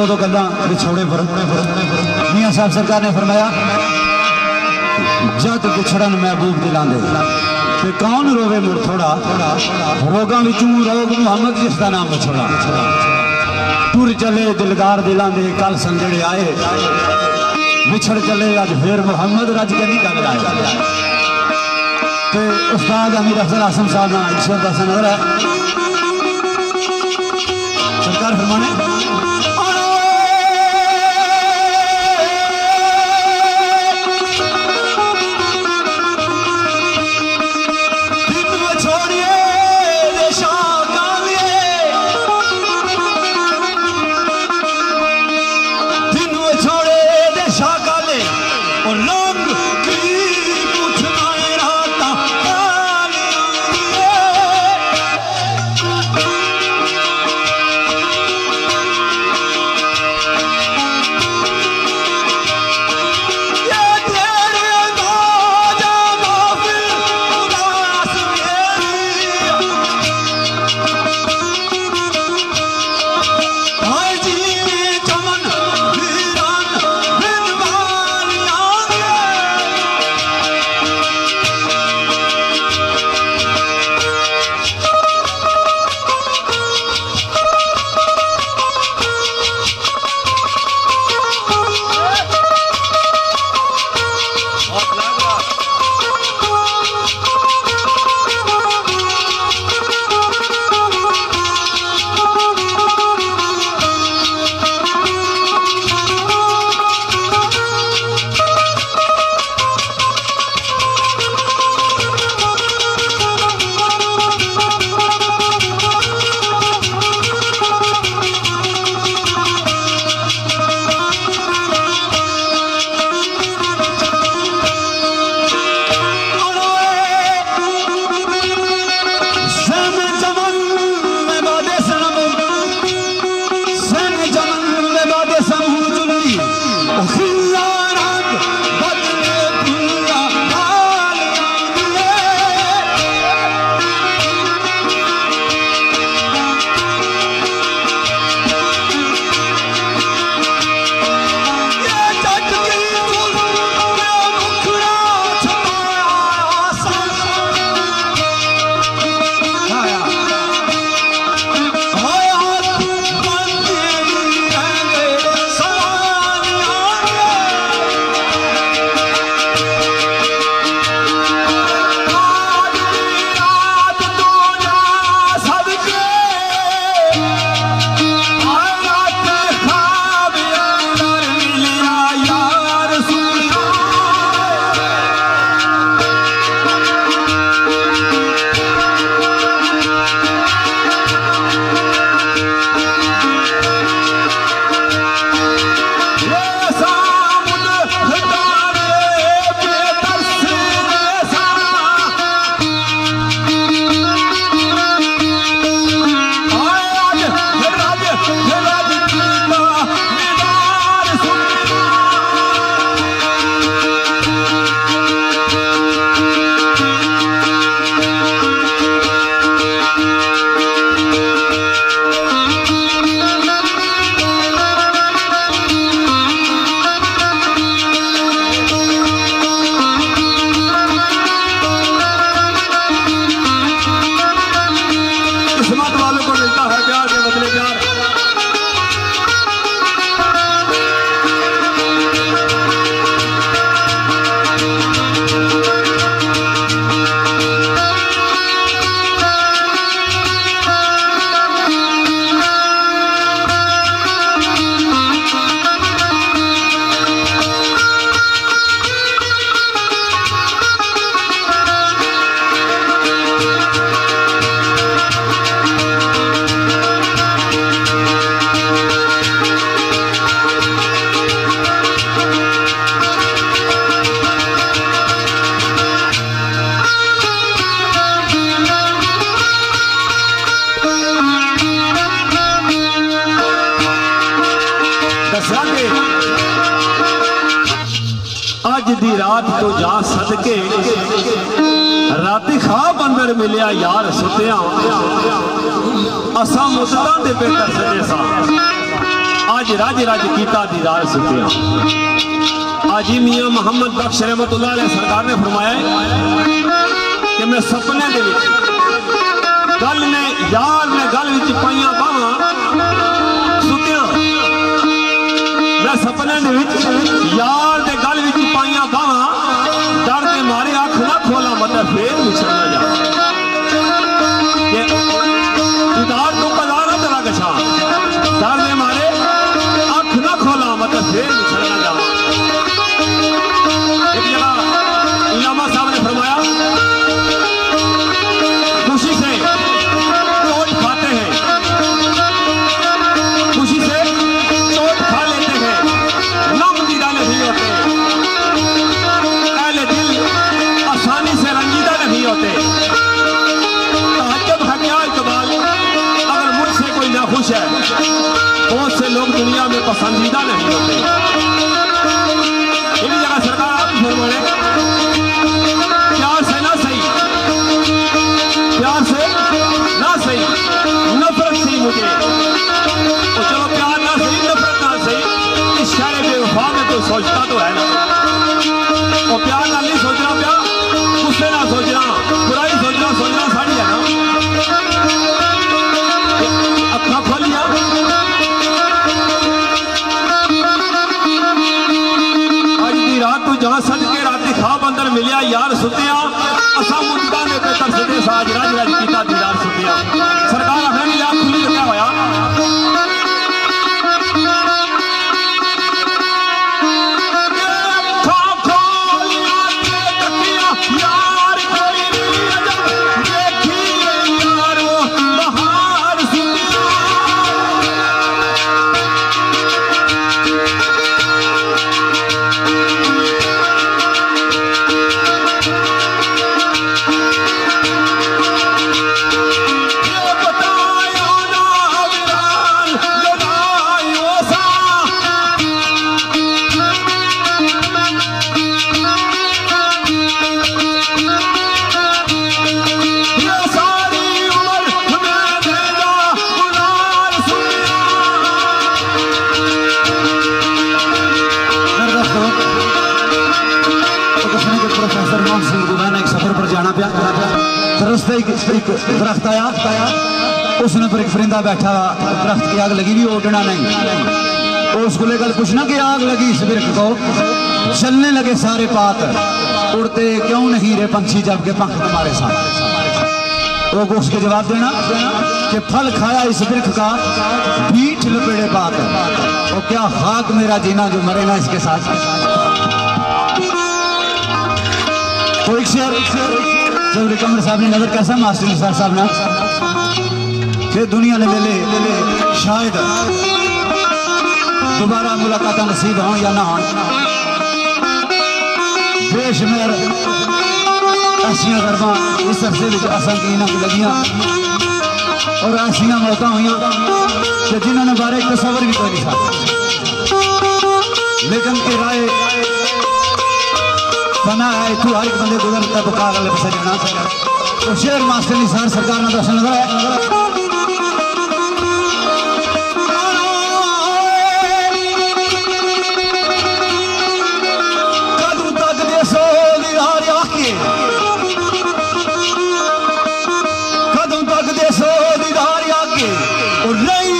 Speaker 2: दो गल्ला विछोड़े पर मियां साहब सरकार ने फरमाया जद विछड़न महबूब दिलांदे ते कौन रोवे मुड़ थोड़ा रोगां विचों रोग मुहम्मद जिसदा नाम विछोड़ा टुर चले दिलदार दिलांदे कल संजड़े आए विछड़ चले अज फिर मुहम्मद रज के नहीं कर आए ते उस्ताद अमीर अफजल आसम साहब ना ईश्वर का सनवर है सरकार फरमाने
Speaker 5: छोड़िए
Speaker 3: दी रात तो जा सदके राती खाब अंदर मिलिया यार सुतिया असा मुद्दा दे बेहतर सजे सा आज राज राज कीता दीदार सुतिया। आज मियां मोहम्मद बख्श रहमतुल्लाह अलैह सरकार ने फरमाया कि मैं सपने दे विच गल ने यार ने गल विच पाइया बावां सुतिया मैं सपने दे विच यार दे गल विच पाइया बावां डर दे मारे अख ना खोला मतलब फिर विछड़ ना जा दीदार तो कदा ना तेरा गछा डर दे मारे अख ना खोला मतलब फिर विछड़ ना जा। एक जगह इमाम साहब ने फरमाया खुशी से चोट खाते हैं खुशी से चोट खा लेते हैं नम दीदा नहीं होते अहले दिल आसानी से रंजीदा नहीं होते। तहज्जुद है क्या इकबाल अगर मुझसे कोई नाखुश है बहुत से लोग दुनिया में पसंदीदा नहीं होते। इसी जगह सरकार आप फरमाए प्यार से ना सही प्यार से ना सही नफरत से मुझे तो चलो प्यार ना सही नफरत ना सही इस शायर बेवफा में तो सोचता तो है ना और प्यार ना नहीं सोचना प्यार गुस्से ना सोचना बुराई सोचना साड़ी है ना अखा खोलिया आज दी रात तू जहां सज के राती खाब अंदर मिलिया यार सुतिया असा मुद्दा ने बेहतर सजे साज राज राज कीता दीदार सुतिया। सरकार अपनी आंख खुली क्या होया एक दरख्त आया उसने पर एक परिंदा बैठा दरख्त की आग लगी भी उड़ना नहीं और उसको लेकर पूछना कि आग लगी इस वृक्ष को चलने लगे सारे पात उड़ते क्यों नहीं रे पंछी जबकि पंख तुम्हारे साथ वो उसके जवाब देना कि फल खाया इस वृक्ष का पीठ लपेड़े पात और क्या खाक मेरा जीना जो मरे ना इसके साथ। तो एक शेर जब कमर साहब ने नजर कैसा मास्टर निसार साहब ने फिर दुनिया ने ले शायद दोबारा मुलाकात नसीब हो या ना हो बेशुमार ऐसिया गरबा इस अरसे असां की लगियां और ऐसिया मौका हुई कि जिन्होंने बारे तस्वर भी कोई नहीं था लेकिन राय बना है तू हर एक बंदे गुजरता तो कागल पे सजना तो शेर मास्टर निसार सरकार ने दर्शन लगा है कदू तक देसो दीदार आके कदू तक देसो दीदार आके और नहीं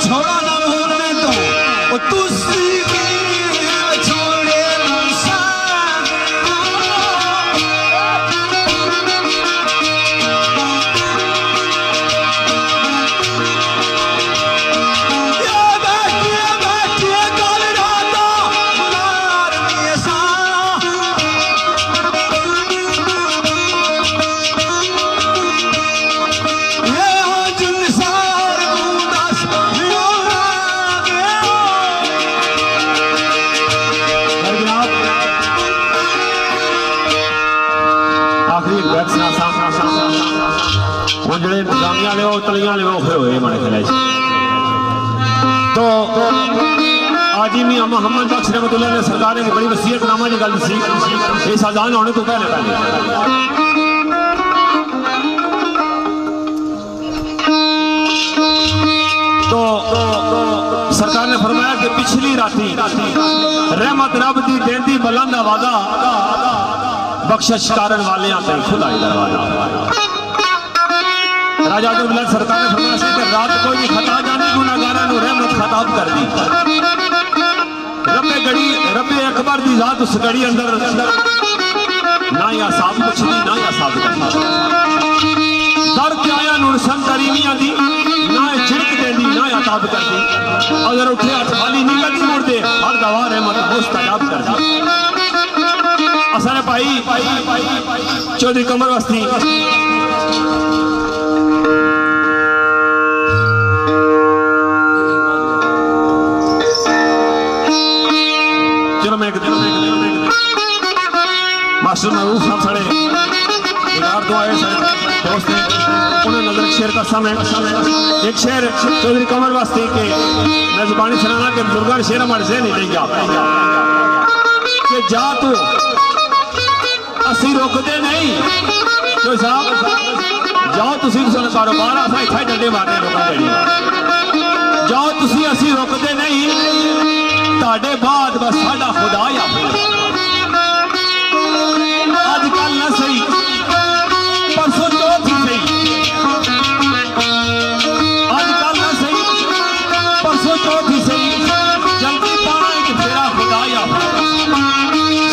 Speaker 5: छोड़ा ना होने तो तुसी छोड़े
Speaker 3: जो निजामिया ले तलियां ले औखे हुए माने ख्याल तो आज ही मियां मोहम्मद बख्श रहमतुल्लाह ने सरकार ने बड़ी वसीयतनामा की गल सी इस अजान होने तो पहले तो सरकार ने फरमाया कि पिछली राती रहमत रब दी देंदी बुलंद वादा बख्शिश करन वाले खुदा दरवाजा राजा सरकार ने फरमाया कि रात कोई भी खता जानी गुनाहगारां नूं रहमत खताब कर दी रब्बे अकबर दी जात उस घड़ी अंदर ना या साहब पुछदी ना या साहब दर के आया नूर सन करीमियां दी ना झिड़क देंदी ना अताब करदी अगर उठे हथ खाली नहीं कदी मुड़दे हर दवा रहमत मुस्तजाब कर दी असने भाई चौधरी कमर वस्ती मास्टर महबूब साहब साढ़े यार तो आए दोस्त हैं उन्हें नजर शेर का समय एक शेर चौधरी कमर वास्ते के मैं जुबानी सुनाना के बुजुर्गां शेर हमारे से नहीं लेगा कि जा तू असी रोकते नहीं तो साहब जाओ तुसी कारोबार असा इतना डंडे मारने लोगों के जाओ तुसी असी रोकते नहीं ताड़े बाद बस साडा खुदा या अजकल न सही परसों चौथ ही सही अजकल न सही परसों चौथ ही सही जल्दी पाना कि तेरा खुदा या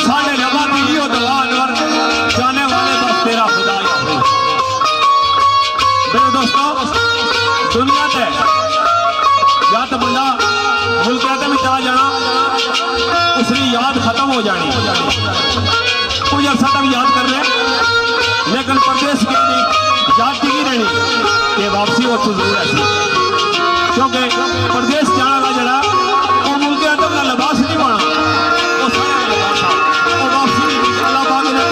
Speaker 3: साढ़े रबा की यो दवा अनवर जाने वाले बस तेरा खुदा या मेरे दोस्तों दुनिया ते या तो बंदा मुल्क में चला जाना उसकी याद खत्म हो जानी कुछ अर्सा तक याद कर ले लेकिन प्रदेश की याद टिकी रहनी ये वापसी वो तो जरूर ऐसी क्योंकि प्रदेश जाने का जरा वो मुल्क का लिबास नहीं बना वो सारा लिबास वो वापसी अल्लाह पाक ने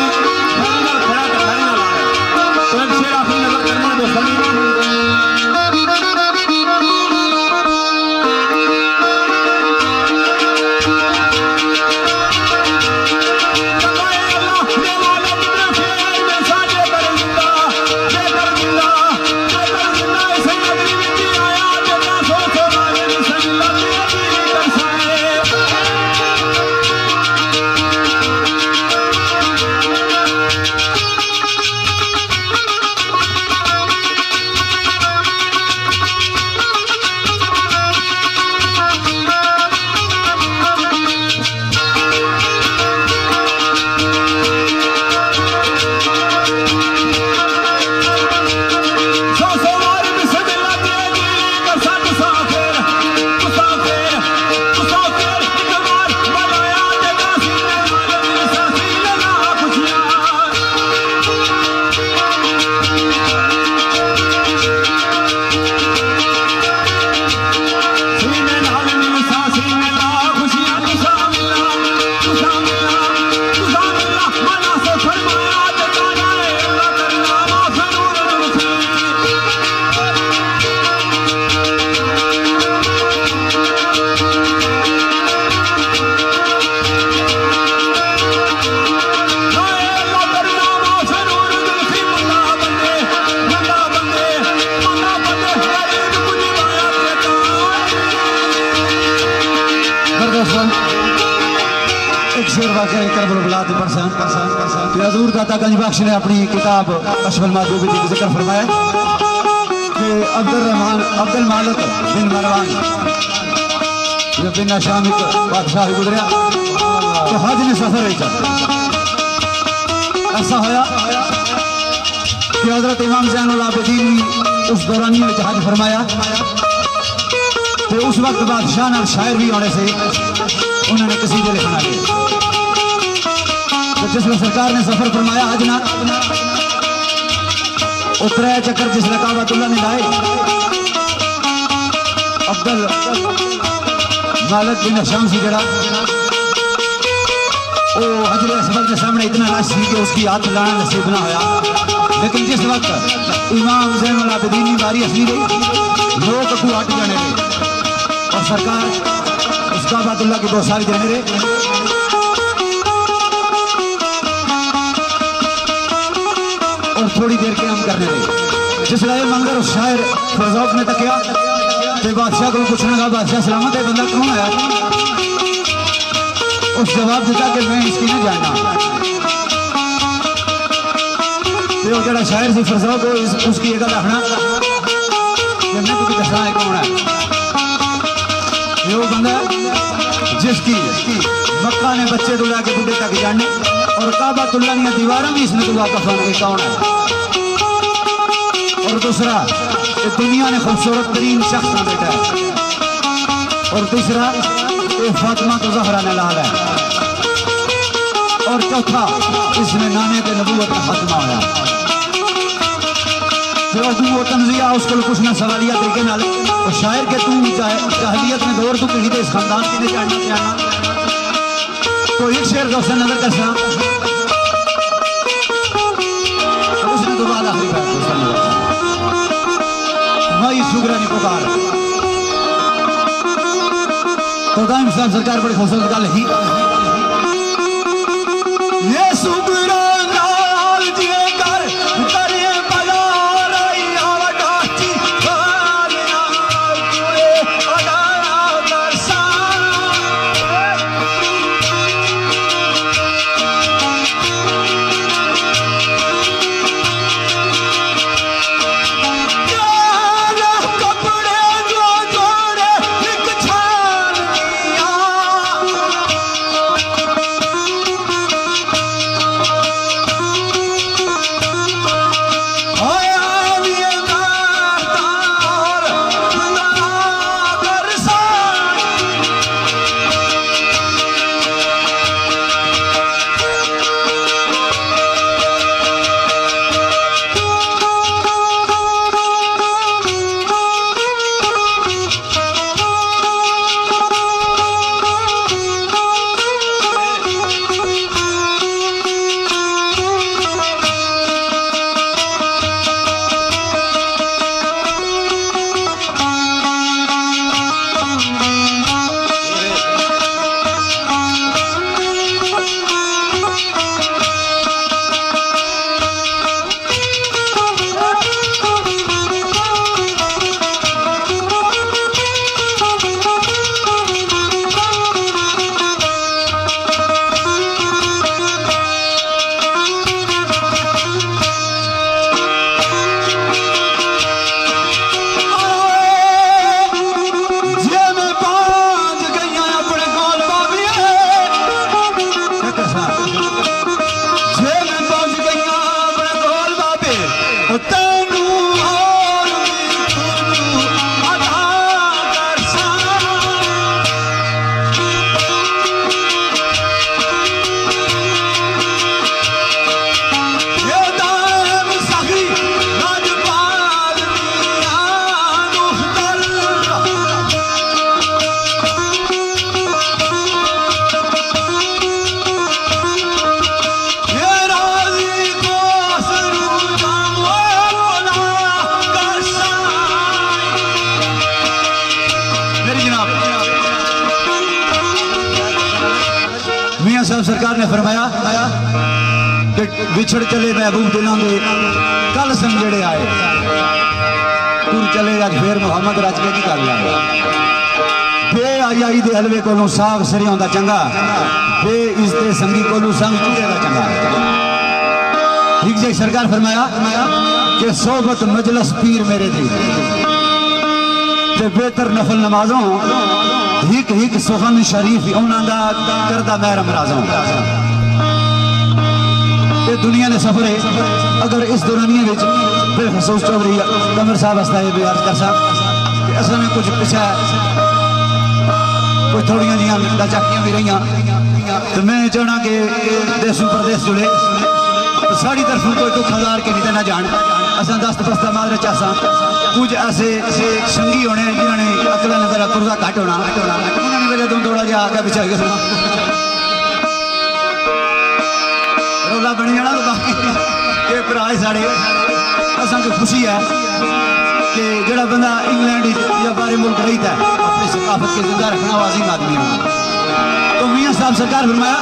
Speaker 3: खैरी नाल खड़ा तो खैरी नाल आना तो एक शेर आखिरी नजर करना दोस्तों
Speaker 5: हजूर दाता गंज बख्श ने अपनी किताब अशफल महबूबी की जिक्र फरमाया कि अब्दुल मालिक बिन मरवान जो बिन शाम बादशाह गुजरिया तो हज ने सफर ऐसा होया कि हजरत इमाम ज़ैनुल आबिदीन ने उस दौरानी में हज फरमाया तो उस वक्त बादशाह नाल शायर भी होने से उन्होंने कसीदे लिखना लिया। तो जिसमें सरकार ने सफर फरमाया हज ना उतरे चक्कर जिसने काबतुल्लाह ने लाए अब्दुल मालिक बिन शाम से जरा वो हजर असवद के सामने इतना रश थी कि उसकी हाथ लाना नसीब ना होया। लेकिन जिस वक्त इमाम ज़ैनुल आबिदीन की बारी असली रही लोग अगू हट जाने रहे और सरकार उस काबतुल्लाह की 2 साल जाने रहे। और थोड़ी देर के हम करने रहे जिसला ये मंजर उस शायर फरजौक ने तकिया तो बादशाह को पूछने लगा बादशाह सलामत है बंदा कौन है? उस जवाब दिता कि मैं इसकी नहीं जानना। तो जरा शायर से फरजौक को उसकी एक रखना कि मैं तुझे दसना है कौन है। ये वो बंदा जिसकी मक्का ने बच्चे दुला के बुढ़े तक जानने और काबतुल्लाह ने दीवारा भी इसने तो वापस आने के कौन है। और दूसरा ये दुनिया ने खूबसूरत तरीन शख्स का बेटा है। और तीसरा ये फातिमा तो ज़हरा ने लाल है। और चौथा इसमें नाने के नबूवत का खात्मा होया। तो वो तंजिया उसको कुछ ना सवालिया तरीके नाल और शायर के तू जाहिलियत में दौर तू कहीं तो इस खानदान की नहीं जानना चाहना तो एक शेर का उसने नजर करना उसने दोबारा हरी बात मई सुगरा ने पुकार तो दाइम साहब सरकार बड़ी खूबसूरत गल ही ये सुगरा नाल जिए कर करे बाजार आई आवटाची वालिया पूरे अड़ा दरसा मियां साहब सरकार ने फरमाया कि बिछड़ चले महबूब दिलों के कल संजड़े आए तुर चले अज फिर मुहम्मद रच के कर लाया बे आई दे हलवे को साग सरियों का चंगा बे इज्जत संगी को संग चूड़े का चंगा ठीक जी सरकार फरमाया कि सोबत मजलस पीर मेरे दी ते बेहतर नफल नमाजों हिक हिक सुखन शरीफ उन्होंने करदा महरम राजों। ये दुनिया ने सफर है अगर इस दुनिया में बेखसूस चौधरी कमर साहब हस्ता है अर्ज कर सा असल में कुछ पिछा कुछ थोड़िया जी लचाकियां भी रही तो मैं चाहना कि देशों प्रदेश जुड़े तो साड़ी तरफों कोई दुख हजार के नहीं ना जान असा दस्त बस्ता मादरे चासा कुछ ऐसे संगी होने जिन्होंने अकल ने तेरा कुर्जा घट होना उन्होंने मेरे तुम थोड़ा जहा आगे पिछा के रौला बनी जाना तो बाकी ये भरा साढ़े असा को खुशी है कि जड़ा बंदा इंग्लैंड या बारे मुल्क रहता है अपनी सकाफत के जिंदा रखना वाजिब आदमी है। तो मियां साहब सरकार फरमाया